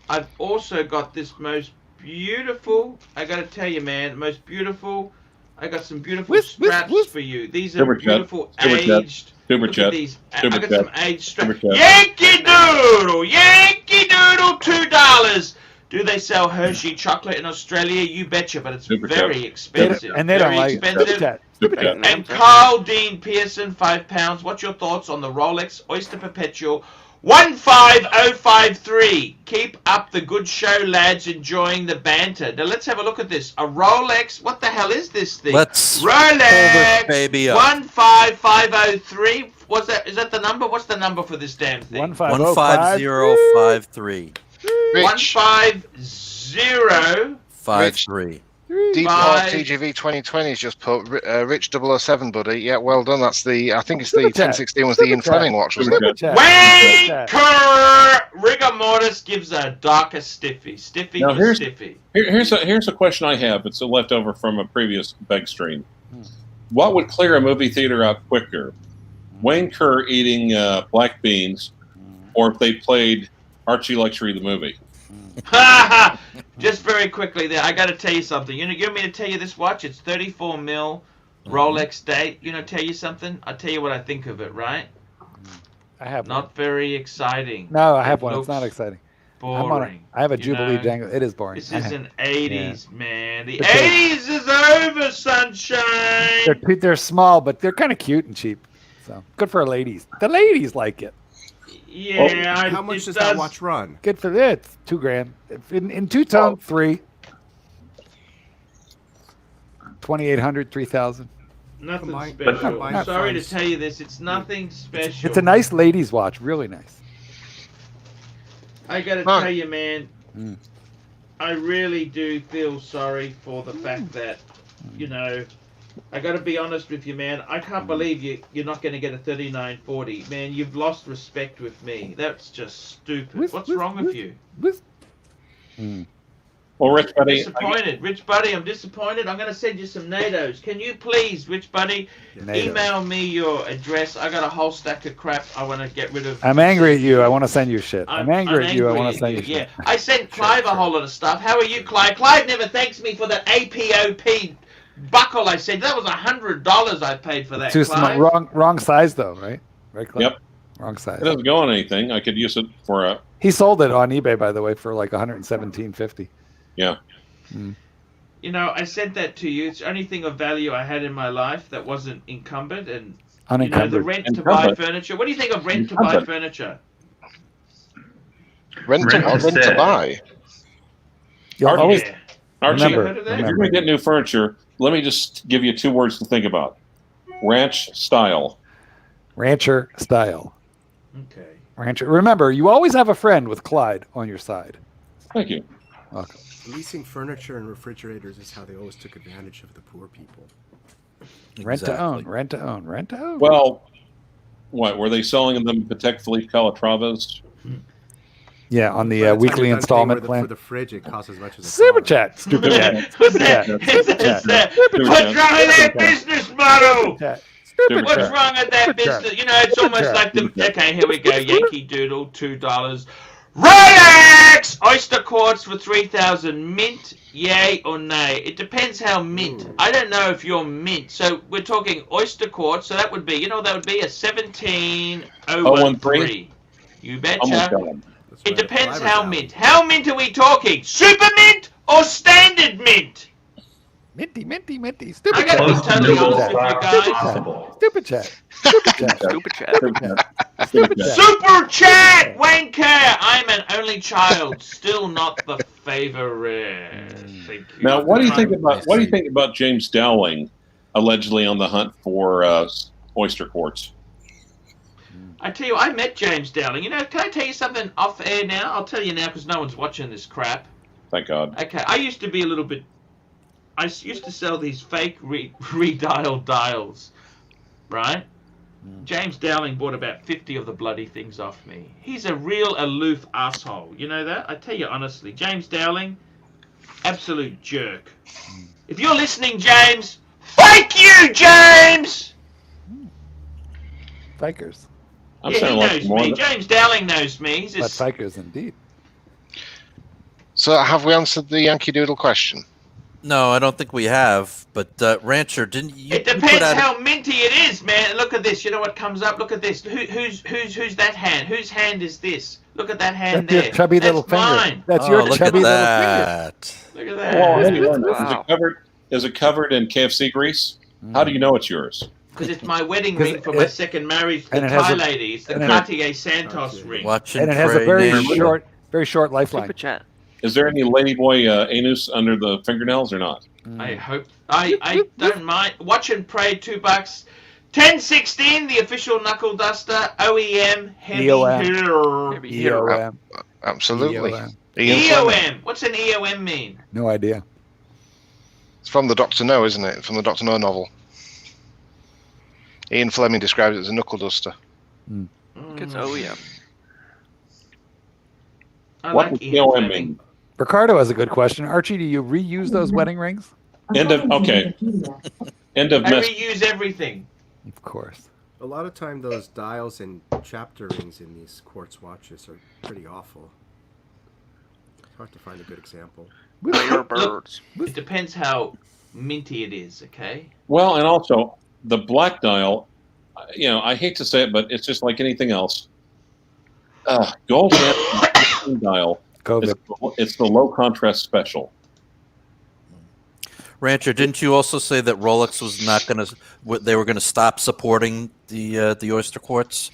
I've also got this most beautiful. I got to tell you, man, most beautiful. I got some beautiful straps for you. These are Super chat. beautiful Super chat. aged. Super Look at chat. these. Super I got chat. some aged straps. Super chat. Yankee Doodle, $2. Do they sell Hershey chocolate in Australia? You betcha, but it's Super very chat. expensive. And they don't Very like it. expensive. Super chat. Super chat. And Carl Dean Pearson, £5. What's your thoughts on the Rolex Oyster Perpetual 15053? Keep up the good show, lads. Enjoying the banter. Now let's have a look at this. A Rolex. What the hell is this thing? Let's pull this Rolex baby up. 15503. What's that? Is that the number? What's the number for this damn thing? 15053. 15053. Rich, 53. Deep Five. TGV 2020's just put Rich 007, buddy. Yeah, well done. That's I think it's the Super chat. 1016 was the Ian Super chat. Fleming watch, wasn't it? Super chat. Wanker! Rigor mortis gives a darker stiffy. Stiffy Now, for here's- stiffy. Here's a question I have. It's a leftover from a previous beg stream. What would clear a movie theater out quicker? Wayne Kerr eating black beans, or if they played Archie Luxury the movie? Just very quickly there, I got to tell you something. You want me to tell you this watch? It's 34 mil Rolex date. Tell you something? I'll tell you what I think of it, right? I have one. Not very exciting. No, I have It one. It's looks not exciting. Boring. I have a you Jubilee know? jangle. It is boring. This is an 80s, man. The But they- 80s is over, sunshine. They're small, but they're kind of cute and cheap. So good for ladies. The ladies like it. Yeah. How much it does that watch run? Good for it. It's $2,000. In two-tone, 3. 2,800, 3,000. Nothing Combined- special. combined I'm sorry to funds. tell you this. It's nothing special. It's a nice ladies' watch, really nice. I gotta Huh. tell you, man. Mm. I really do feel sorry for the fact that, I gotta be honest with you, man. I can't believe you're not gonna get a 3940. Man, you've lost respect with me. That's just stupid. What's wrong with you? Well, Rich Buddy, Disappointed. Rich Buddy, I'm disappointed. I'm gonna send you some NATOs. Can you please, Rich Buddy, email me your address? I got a whole stack of crap I want to get rid of. I'm angry at you. I want to send you shit. I'm angry at you. I want to send you Yeah, shit. I sent Clive a whole lot of stuff. How are you, Clive? Clive never thanks me for that APOP buckle I said. That was $100 I paid for that, Too small. Clive. Wrong size though, right? Right, Clive? Yep. Wrong size. it doesn't go on anything. I could use it for a. He sold it on eBay, by the way, for like $117.50. Yeah. I sent that to you. It's the only thing of value I had in my life that wasn't encumbered and the Unencumbered. rent to buy furniture. What do you think of rent to buy furniture? Rent to buy. You'll Archie, always Archie, remember- heard of that? if you're going to get new furniture, let me just give you 2 words to think about. Ranch style. rancher style. Okay. Rancher. Remember, you always have a friend with Clyde on your side. Thank you. Welcome. Leasing furniture and refrigerators is how they always took advantage of the poor people. Rent to own. Rent to own. Rent to own. Well, what were they selling them? Patek Philippe Calatravas? Yeah, on the By time weekly you're done installment paying plan. For the fridge, it costs as much as a Super car. chat. Stupid chat. What's that? Yeah. What's wrong with that business model? Chat. Stupid What's chat. wrong with that Stupid chat. business? It's almost chat. like the. Okay, here we go. Yankee Doodle, $2. Rolex Oysterquartz for 3,000. Mint, yay or nay? It depends how mint. I don't know if you're mint. So we're talking Oysterquartz. So that would be, that would be a 17013. You Almost betcha. got them. That's It right, depends Fiverr's how out. mint. How mint are we talking? Super mint or standard mint? Minty, minty, minty. I Stupid gotta chat. be Close to totally noble honest with you stock guys. as possible. Stupid chat. Stupid chat. Stupid chat. Stupid chat. Super chat, wanker! I'm an only child, still not the favorite. Thank you. Now, what do you think about James Dowling allegedly on the hunt for oyster quartz? I tell you, I met James Dowling. Can I tell you something off air now? I'll tell you now because no one's watching this crap. Thank God. Okay, I used to be a little bit. I used to sell these fake redial dials, right? James Dowling bought about 50 of the bloody things off me. He's a real aloof asshole. You know that? I tell you honestly, James Dowling, absolute jerk. If you're listening, James, thank you, James! Fikers. I'm Yeah, he sounding like knows more me. than- James Dowling knows me. He's But just, fikers indeed. So have we answered the Yankee Doodle question? No, I don't think we have. But Rancher, didn't you? it you put depends out how minty it is, man. Look at this. You know what comes up? Look at this. Who's that hand? Whose hand is this? Look at that hand That's there. your chubby That's little finger. mine. That's Oh, your look chubby at little that. Look at that. Well, hang on. Wow. Is it covered in KFC grease? How do you know it's yours? Because it's my wedding 'Cause ring for my it- second marriage. The and it has Thai a- lady. It's the and it- Cartier Santos Okay. ring. Watch And it has a pray, very neighbor. short lifeline. Stupid chat. Is there any ladyboy anus under the fingernails or not? I hope. I don't mind. Watch and pray. $2. 1016, the official knuckle duster. OEM heavy EOM. hitter. Maybe here. EOM. Absolutely. EOM. Ian Fleming. EOM. What's an EOM mean? No idea. It's from the Dr. No, isn't it? From the Dr. No novel. Ian Fleming describes it as a knuckle duster. It's OEM. I What like does Ian EOM Fleming. mean? Ricardo has a good question. Archie, do you reuse those wedding rings? End of okay. End of I mess. reuse everything. Of course. A lot of time, those dials and chapter rings in these quartz watches are pretty awful. It's hard to find a good example. Firebirds. It depends how minty it is, okay? Well, and also the black dial. I hate to say it, but it's just like anything else. Gold dial. It's the low contrast special. Rancher, didn't you also say that Rolex was not going to? They were going to stop supporting the Oyster Quartz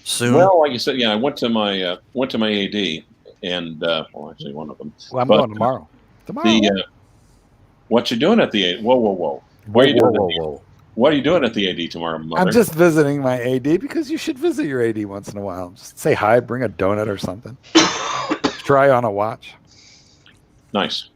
soon? Well, like you said, I went to my AD, and actually one of them. Well, I'm But, going tomorrow. What you doing at the AD? Whoa! Where you doing? whoa. What are you doing at the AD tomorrow, Mother? I'm just visiting my AD because you should visit your AD once in a while. Just say hi, bring a donut or something. Try on a watch. Nice.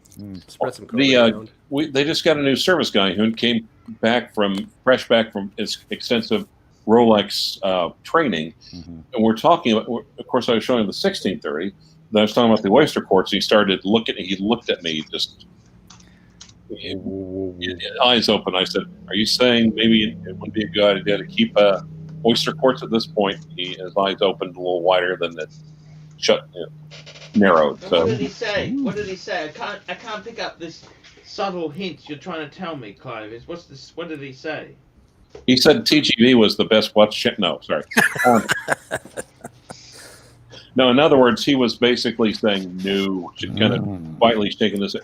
Spread some COVID around. They just got a new service guy who came fresh back from his extensive Rolex training, and we're talking about. Of course, I was showing him the 1630. Then I was talking about the Oysterquartz. He started looking. He looked at me just eyes open. I said, "Are you saying maybe it would be a good idea to keep Oysterquartz at this point?" His eyes opened a little wider than it shut, narrowed. So. What did he say? What did he say? I can't pick up this subtle hint you're trying to tell me, Clive. What's this? What did he say? He said TGV was the best watch. No, sorry. No, in other words, he was basically saying no, kind of quietly shaking his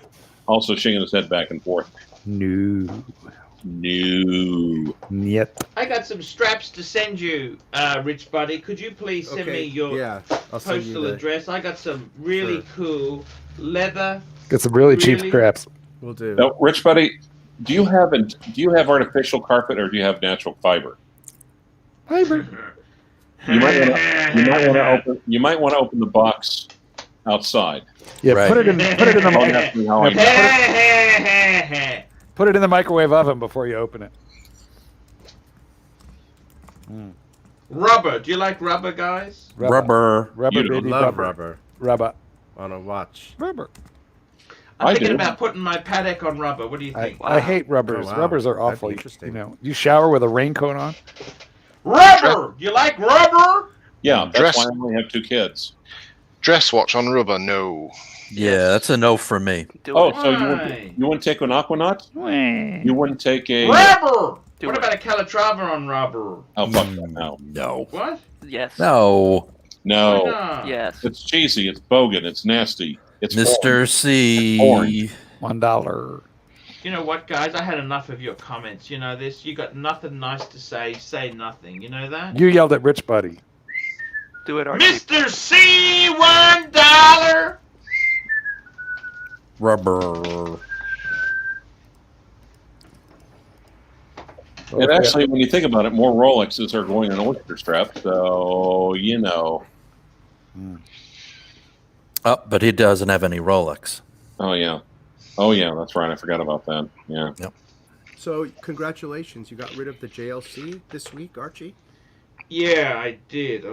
head back and forth. No. Yep. I got some straps to send you, Rich Buddy. Could you please send me your postal address? I got some really cool leather. Got some really cheap straps. We'll do. Now, Rich Buddy, do you have artificial carpet or do you have natural fiber? Fiber. You might want to open the box outside. Yeah, Right. put it in the put it in the microwave oven before you open it. Rubber. Do you like rubber, guys? Rubber. Baby, Love rubber. on a watch. Rubber. I'm thinking about putting my Patek on rubber. What do you think? I hate rubbers. Oh, wow. Rubbers are That'd be awful. interesting. You shower with a raincoat on. Rubber. You like rubber? Yeah, that's why I only have 2 kids. Dress watch on rubber, no. Yeah, that's a no for me. So you wouldn't take an Aquanaut? You wouldn't take a rubber. What about a Calatrava on rubber? Oh fuck that! No. No. What? Yes. No. No. Why not? Yes. It's cheesy. It's bogan. It's nasty. It's Mr. C. Orange. $1. You know what, guys? I had enough of your comments. You know this. You got nothing nice to say. Say nothing. You know that? You yelled at Rich Buddy. Do it, Archie. Mr. C, $1. Rubber. And actually, when you think about it, more Rolexes are going on oyster strap. So Oh, but he doesn't have any Rolex. Oh yeah, that's right. I forgot about that. Yeah. Yep. So congratulations, you got rid of the JLC this week, Archie. Yeah, I did.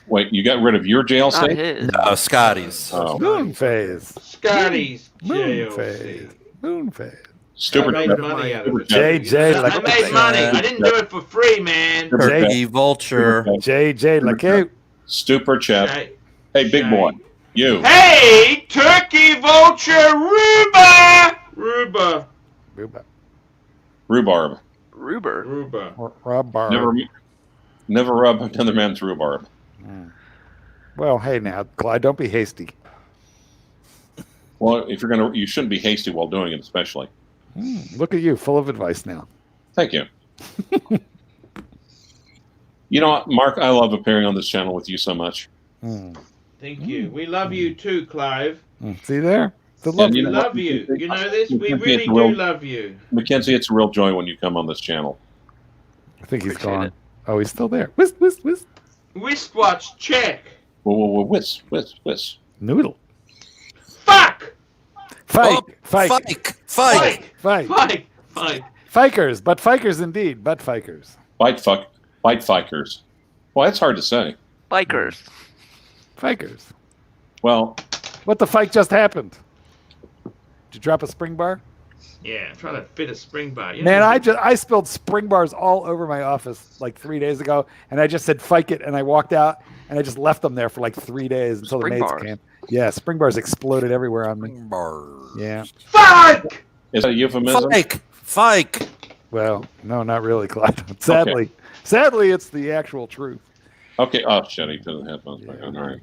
Wait, you got rid of your Not JLC? his. No, Scotty's. Oh, Moon phase. Scotty's Moon JLC. phase. Moon phase. stupid. I made money out of it. JJ, I made money. I didn't do it for free, man. Turkey Vulture. JJ, like Stupid chap. Hey, Hey, big boy, you. Hey, Turkey Vulture Rhubarb. Rhubarb. Rhubarb. Never rub another man's rhubarb. Well, hey now, Clyde, don't be hasty. Well, if you shouldn't be hasty while doing it, especially. Look at you, full of advice now. Thank you. You know what, Mark? I love appearing on this channel with you so much. Thank you. We love you too, Clive. See there? We love you. You know this? We really do love you. Mackenzie, it's a real joy when you come on this channel. I think he's gone. Oh, he's still there. Whisk, whisk, whisk. Wristwatch check. Whoa, whisk. Noodle. Fuck! Fight. Fikers, but fikers indeed, but fikers. Bite fikers. Well, that's hard to say. Bikers. Fikers. Well, what the fight just happened? Did you drop a spring bar? Yeah, I'm trying to fit a spring bar. Man, I spilled spring bars all over my office like 3 days ago, and I just said "fike it," and I walked out, and I just left them there for like 3 days until the maids came. Yeah, spring bars exploded everywhere on me. Yeah. Fuck! Is that a euphemism? Fike. Well, no, not really, Clyde. Sadly, it's the actual truth. Okay. Oh shit! He put the headphones back on. All right.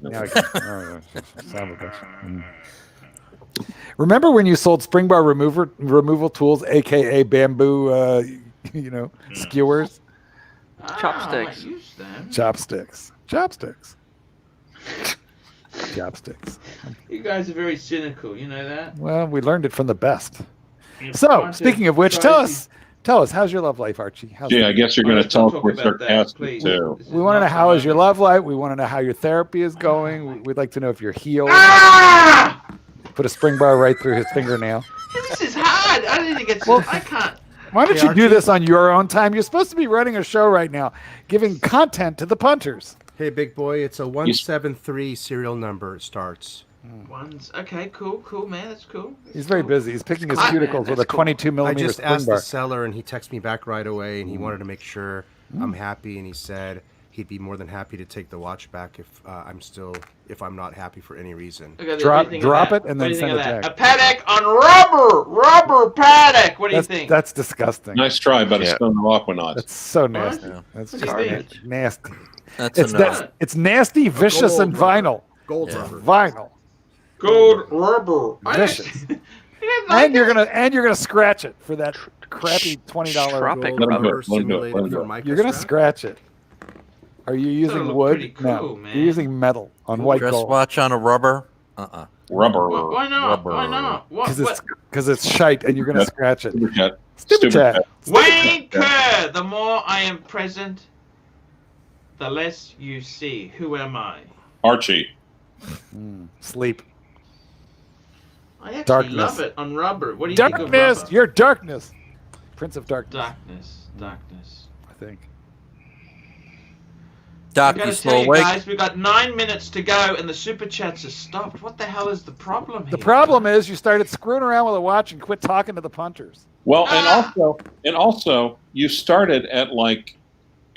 Remember when you sold spring bar removal tools, aka bamboo, skewers? Chopsticks. Chopsticks. You guys are very cynical. You know that? Well, we learned it from the best. So, speaking of which, tell us Tell us, how's your love life, Archie? How's Gee, I guess you're going to Let's not talk talk with about that, sarcastic please. too. This is We want to not know how the is your moment. love life. We want to know how your therapy is going. We'd like to know if you're healed. Ah! Put a spring bar right through his fingernail. This is hard. I didn't get to. Well- I can't. Why don't Hey, you do Archie. this on your own time? You're supposed to be running a show right now, giving content to the punters. Hey, big boy, it's a 173 serial number. It starts. Ones. Okay, cool, man. That's cool. He's very busy. He's picking his Ah, cuticles man, with a that's cool. 22 I millimeter just spring asked the bar. seller, and he texted me back right away, and he wanted to make sure I'm happy, and he said he'd be more than happy to take the watch back if I'm not happy for any reason. Okay, Drop- what do you think of drop that? it and What then do you think send of it that? back. A paddock on rubber paddock. What do you think? That's disgusting. Nice try, but Yeah. it's still no Aquanaut. That's so nasty. Yeah. That's What just do you think? nasty. That's It's enough. it's nasty, vicious, and gold rubber. vinyl. Gold Yeah. rubber. Vinyl. Gold rubber. Vicious. You didn't like And you're gonna scratch it for that crappy $20. Tropic Gold Let him do it, rubber let him do it, simulated let him do for it. micro You're gonna strap. scratch it. Are you That'll using look wood? pretty No, cool, man. you're using metal on white Dress gold. watch on a rubber? Rubber. Why not? Rubber. Why not? What? Because it's shite, and you're gonna Yeah. scratch it. Stupid chat. Stupid chat. Wayne Kerr. The more I am present, the less you see. Who am I? Archie. Sleep. I actually Darkness. love it on rubber. What do you think of Darkness. rubber? You're darkness. Prince of Darkness. Darkness. I think. Doc, I you gotta still tell you awake? guys, we've got 9 minutes to go, and the super chats are stopped. What the hell is the problem here? The problem is you started screwing around with a watch and quit talking to the punters. Well, Ah! and also, you started at like,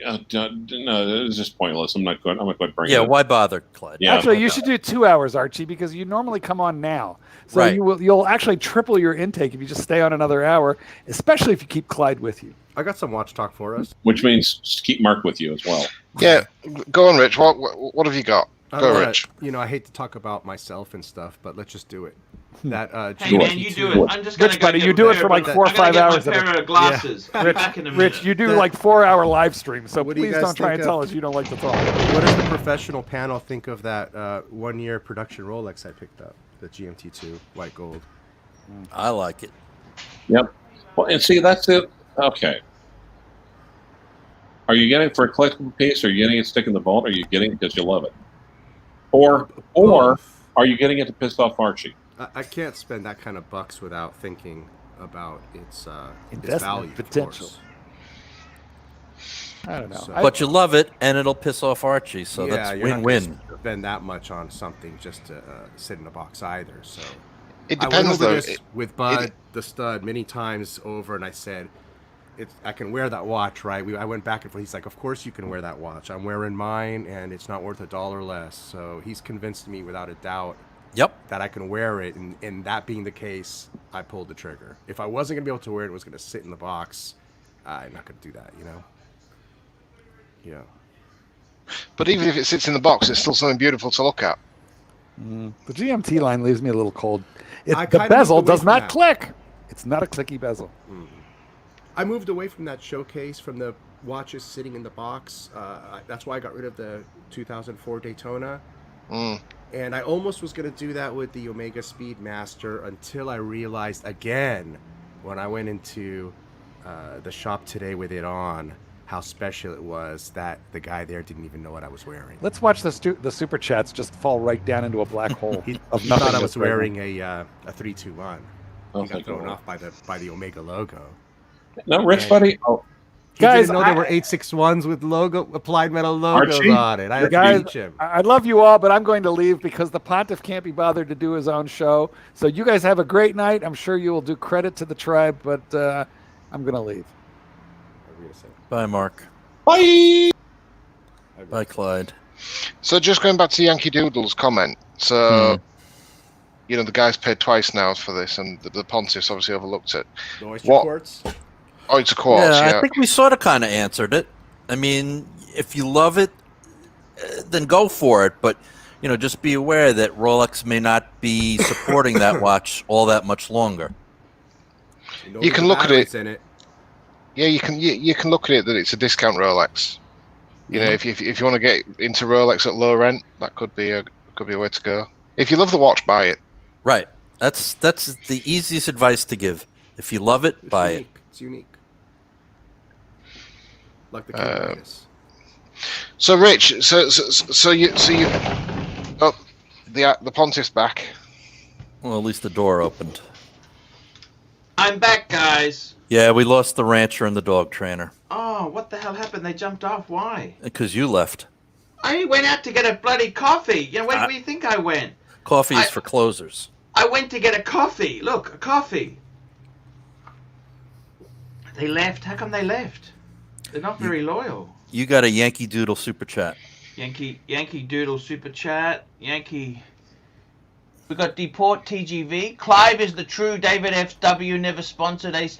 no, it's just pointless. I'm not going to bring Yeah, it up. why bother, Clyde? Yeah. Actually, you should do 2 hours, Archie, because you normally come on now. So Right. you'll actually triple your intake if you just stay on another hour, especially if you keep Clyde with you. I got some watch talk for us. Which means just keep Mark with you as well. Yeah, go on, Rich. What have you got? Go, Rich. I hate to talk about myself and stuff, but let's just do it. That Hey man, you do it. I'm just gonna Rich, go buddy, get you a do it pair for of- like 4 or I'm gonna 5 get my hours. pair of glasses. I'll be back in a minute. Rich, you do That- like 4-hour live streams, so What do you please guys don't try and think tell of- us you don't like to talk. What does the professional panel think of that 1-year production Rolex I picked up? The GMT2 white gold. I like it. Yep. Well, and see, that's it. Okay. Are you getting it for a collectible piece? Or are you getting it stick in the vault? Or are you getting it because you love it? Or are you getting it to piss off Archie? I can't spend that kind of bucks without thinking about its Investment value of potential. course. I don't know. So- But you love it, and it'll piss off Archie, so Yeah, that's you're not win-win. gonna spend that much on something just to sit in a box either. So It I went depends, over though. this with Bud, the stud, many times over, and I said, I can wear that watch, right? I went back and forth. He's like, of course you can wear that watch. I'm wearing mine, and it's not worth $1 less. So he's convinced me without a doubt Yep. that I can wear it, and that being the case, I pulled the trigger. If I wasn't gonna be able to wear it, it was gonna sit in the box. I'm not gonna do that, you know. Yeah. But even if it sits in the box, it's still something beautiful to look at. The GMT line leaves me a little cold. I The kinda bezel moved away does from not that. click. It's not a clicky bezel. I moved away from that showcase, from the watches sitting in the box. That's why I got rid of the 2004 Daytona. Mm. And I almost was going to do that with the Omega Speedmaster until I realized again, when I went into the shop today with it on, how special it was that the guy there didn't even know what I was wearing. Let's watch the super chats just fall right down into a black hole He of thought I nothingness was right now. wearing a 321. Oh, He got thank you, thrown Lord. off by the Omega logo. No, Rich, buddy. Oh, He Guys, didn't know there were 861s with applied metal logos Archie? on it. I had to Guys, teach him. I love you all, but I'm going to leave because the pontiff can't be bothered to do his own show. So you guys have a great night. I'm sure you will do credit to the tribe, but I'm going to leave. What were you gonna say? Bye, Mark. bye. Bye, Clyde. So just going back to Yankee Doodle's comment. So, you know, the guy's paid twice now for this, and the pontiff's obviously overlooked it. The Oyster What? Quartz? Oh, it's a quartz, Yeah, yeah. I think we sort of kind of answered it. I mean, if you love it, then go for it. But, you know, just be aware that Rolex may not be supporting that watch all that much longer. You can look at it. In it. Yeah, you can look at it that it's a discount Rolex. You know, if you want to get into Rolex at low rent, that could be a way to go. If you love the watch, buy it. Right. That's the easiest advice to give. If you love it, It's buy it. unique. It's unique. Like the King. So Rich, so you oh, the Pontiff's back. Well, at least the door opened. I'm back, guys. Yeah, we lost the rancher and the dog trainer. Oh, what the hell happened? They jumped off. Why? Because you left. I went out to get a bloody coffee. You know, where do you think I went? Coffee is for closers. I went to get a coffee. Look, a coffee. They left. How come they left? They're not very loyal. You got a Yankee Doodle super chat. Yankee Doodle super chat. Yankee. We got Deport TGV. Clive is the true David FW. Never sponsored Ace.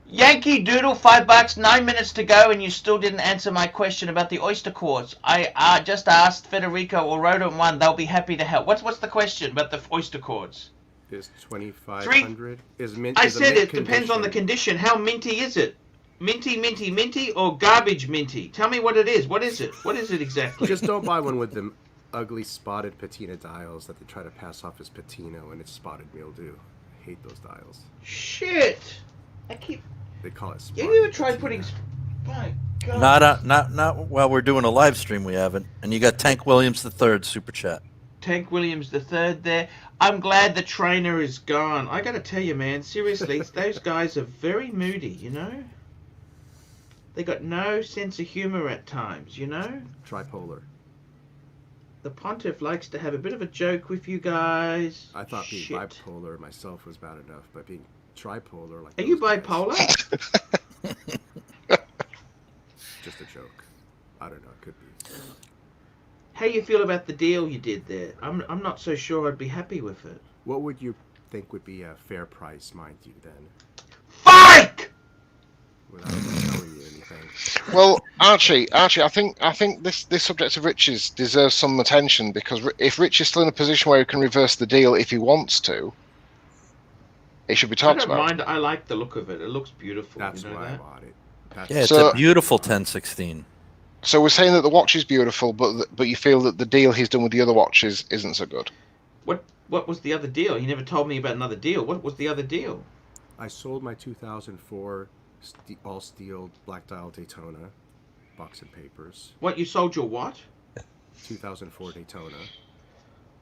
Yankee Doodle, $5, 9 minutes to go, and you still didn't answer my question about the Oysterquartz. I just asked Federico or Rodent One. They'll be happy to help. What's the question about the Oysterquartz? Is 2,500? Is mint? I is said mint it depends on the condition. How minty is it? Minty, or garbage minty? Tell me what it is. What is it? What is it exactly? Just don't buy one with them ugly spotted patina dials that they try to pass off as patina when it's spotted mildew. I hate those dials. Shit! They call it. You ever tried putting? My God. Not while we're doing a live stream. We haven't. And you got Tank Williams III super chat. Tank Williams III there. I'm glad the trainer is gone. I got to tell you, man. Seriously, those guys are very moody. You know. They got no sense of humor at times. You know. Tripolar. The Pontiff likes to have a bit of a joke with you guys. I thought being bipolar myself was bad enough, but being tripolar, like. Are you bipolar? Just a joke. I don't know. It could be. How you feel about the deal you did there? I'm not so sure I'd be happy with it. What would you think would be a fair price, mind you, then? Fike! Without telling you anything. Well, Archie, I think this subject of Rich's deserves some attention, because if Rich is still in a position where he can reverse the deal if he wants to, it should be talked about. I don't mind. I like the look of it. It looks beautiful. That's you know why that? I bought it. Yeah, it's a beautiful 1016. So we're saying that the watch is beautiful, but you feel that the deal he's done with the other watches isn't so good. What was the other deal? He never told me about another deal. What was the other deal? I sold my 2004 all steel black dial Daytona, box and papers. What, you sold your what? 2004 Daytona.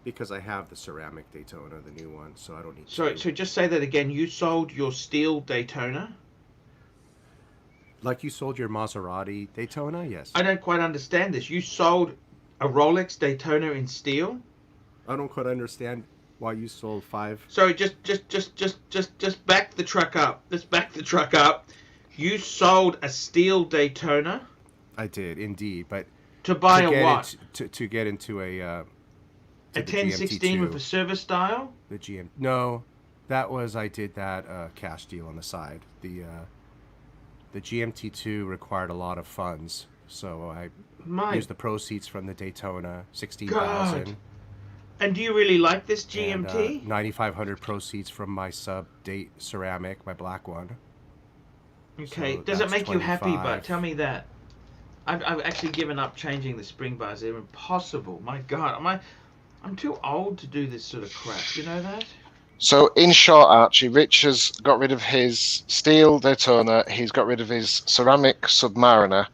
Because I have the ceramic Daytona, the new one, so I don't need. So just say that again. You sold your steel Daytona? Like you sold your Maserati Daytona, yes. I don't quite understand this. You sold a Rolex Daytona in steel? I don't quite understand why you sold 5. Sorry, just back the truck up. Just back the truck up. You sold a steel Daytona? I did, indeed, but to buy a what? To get into a 1016 with a service dial? The GM. No, that was I did that cash deal on the side. The GMT2 required a lot of funds, so I used the proceeds from the Daytona, 16,000. And do you really like this GMT? 9,500 proceeds from my sub-date ceramic, my black one. Okay, So does it that's make you happy, 25. Bud? Tell me that. I've actually given up changing the spring bars. They're impossible. My God, I'm too old to do this sort of crap. You know that? So, in short, Archie, Rich has got rid of his steel Daytona, he's got rid of his ceramic Submariner,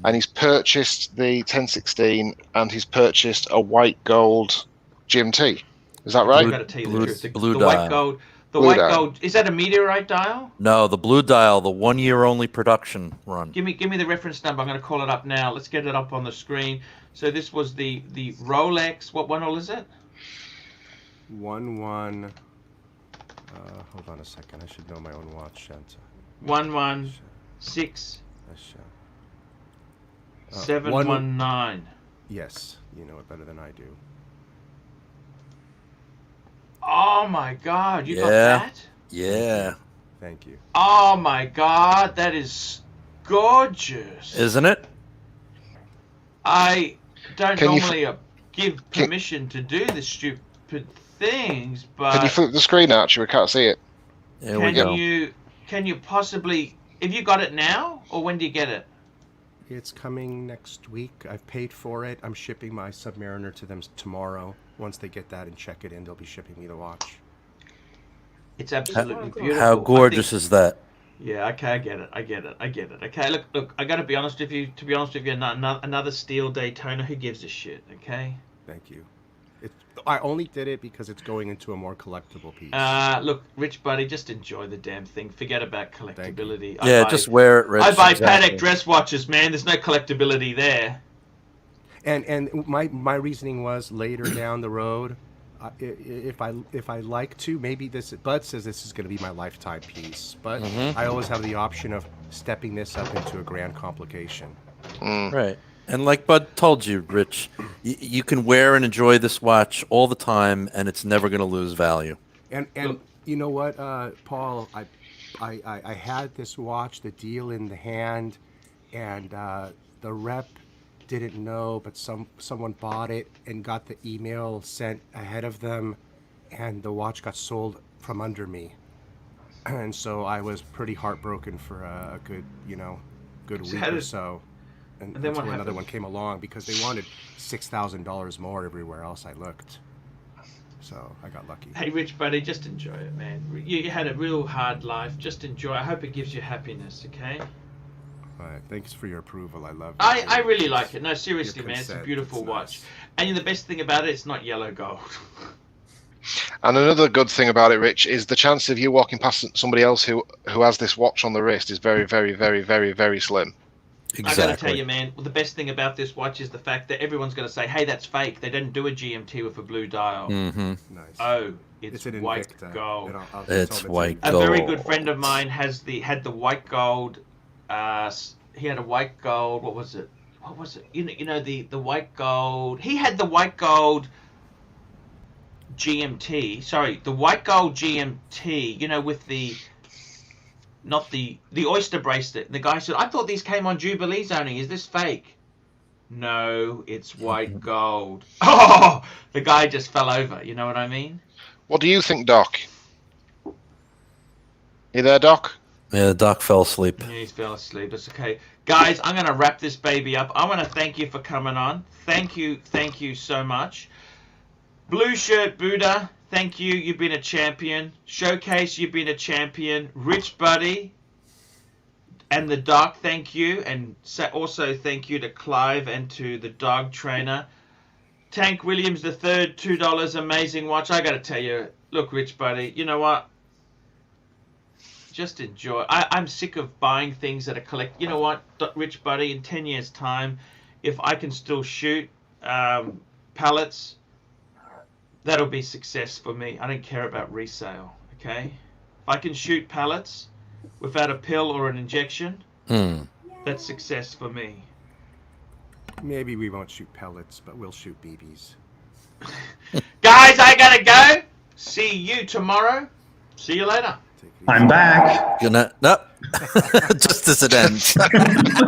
and he's purchased the 1016, and he's purchased a white gold GMT. Is that right? I've got to tell you the truth. Blue the dial. white gold. The Blue white dial. gold. Is that a meteorite dial? No, the blue dial, the 1 year only production run. Give me the reference number. I'm going to call it up now. Let's get it up on the screen. So this was the Rolex. What model is it? 11. Hold on a second. I should know my own watch. 116 1. 719. Yes, you know it better than I do. Oh my God! You got Yeah. that? Yeah. Thank you. Oh my God! That is gorgeous. Isn't it? I don't Can you normally give permission to do the stupid things, but Can you flip the screen, Archie? We can't see it. There we go. Can you possibly? Have you got it now, or when do you get it? It's coming next week. I've paid for it. I'm shipping my Submariner to them tomorrow. Once they get that and check it in, they'll be shipping me the watch. It's absolutely beautiful. How gorgeous is that? Yeah, okay, I get it. Okay, look, I gotta be honest with you. To be honest with you, another steel Daytona. Who gives a shit? Okay. Thank you. I only did it because it's going into a more collectible piece. Look, Rich buddy, just enjoy the damn thing. Forget about collectability. Yeah, just wear it, Rich. I buy exactly. Patek dress watches, man. There's no collectability there. And my reasoning was later down the road, if I like to, maybe Bud says this is going to be my lifetime piece, but I always have the option of stepping this up into a grand complication. Right. And like Bud told you, Rich, you can wear and enjoy this watch all the time, and it's never going to lose value. And you know what, Paul, I had this watch, the deal in the hand, and the rep didn't know, but someone bought it and got the email sent ahead of them, and the watch got sold from under me. And so I was pretty heartbroken for a good week or so. And then until another one came along, because they wanted $6,000 more everywhere else I looked. So I got lucky. Hey, Rich buddy, just enjoy it, man. You had a real hard life. Just enjoy. I hope it gives you happiness, okay? All right, thanks for your approval. I love it. I really like it. No, seriously, man. It's a beautiful it's watch. nice. And the best thing about it, it's not yellow gold. And another good thing about it, Rich, is the chance of you walking past somebody else who has this watch on the wrist is very, very, very, very, very slim. Exactly. I gotta tell you, man, the best thing about this watch is the fact that everyone's gonna say, hey, that's fake. They didn't do a GMT with a blue dial. Mm-hmm. Nice. Oh, it's an white Invicta. gold. I'll It's tell them white A gold. very good friend of mine had the white gold. He had a white gold. What was it? You know the white gold. He had the white gold GMT. Sorry, the white gold GMT. You know, with the not the oyster bracelet. The guy said, "I thought these came on Jubilees only. Is this fake?" No, it's white gold. Oh, the guy just fell over. You know what I mean? What do you think, Doc? You there, Doc? Yeah, Doc fell asleep. Yeah, he's fell asleep. That's okay. Guys, I'm going to wrap this baby up. I want to thank you for coming on. Thank you so much. Blue Shirt Buddha, thank you. You've been a champion. Showcase, you've been a champion. Rich Buddy and the Doc, thank you. And also thank you to Clive and to the dog trainer. Tank Williams III, $2, amazing watch. I got to tell you, look, Rich Buddy, you know what? Just enjoy. I'm sick of buying things that are collect. You know what, Rich Buddy, in 10 years' time, if I can still shoot pallets, that'll be success for me. I don't care about resale, okay? If I can shoot pallets without a pill or an injection, that's success for me. Maybe we won't shoot pellets, but we'll shoot BBs. Guys, I gotta go. See you tomorrow. See you later. I'm back. Good night. No. Just as it ends.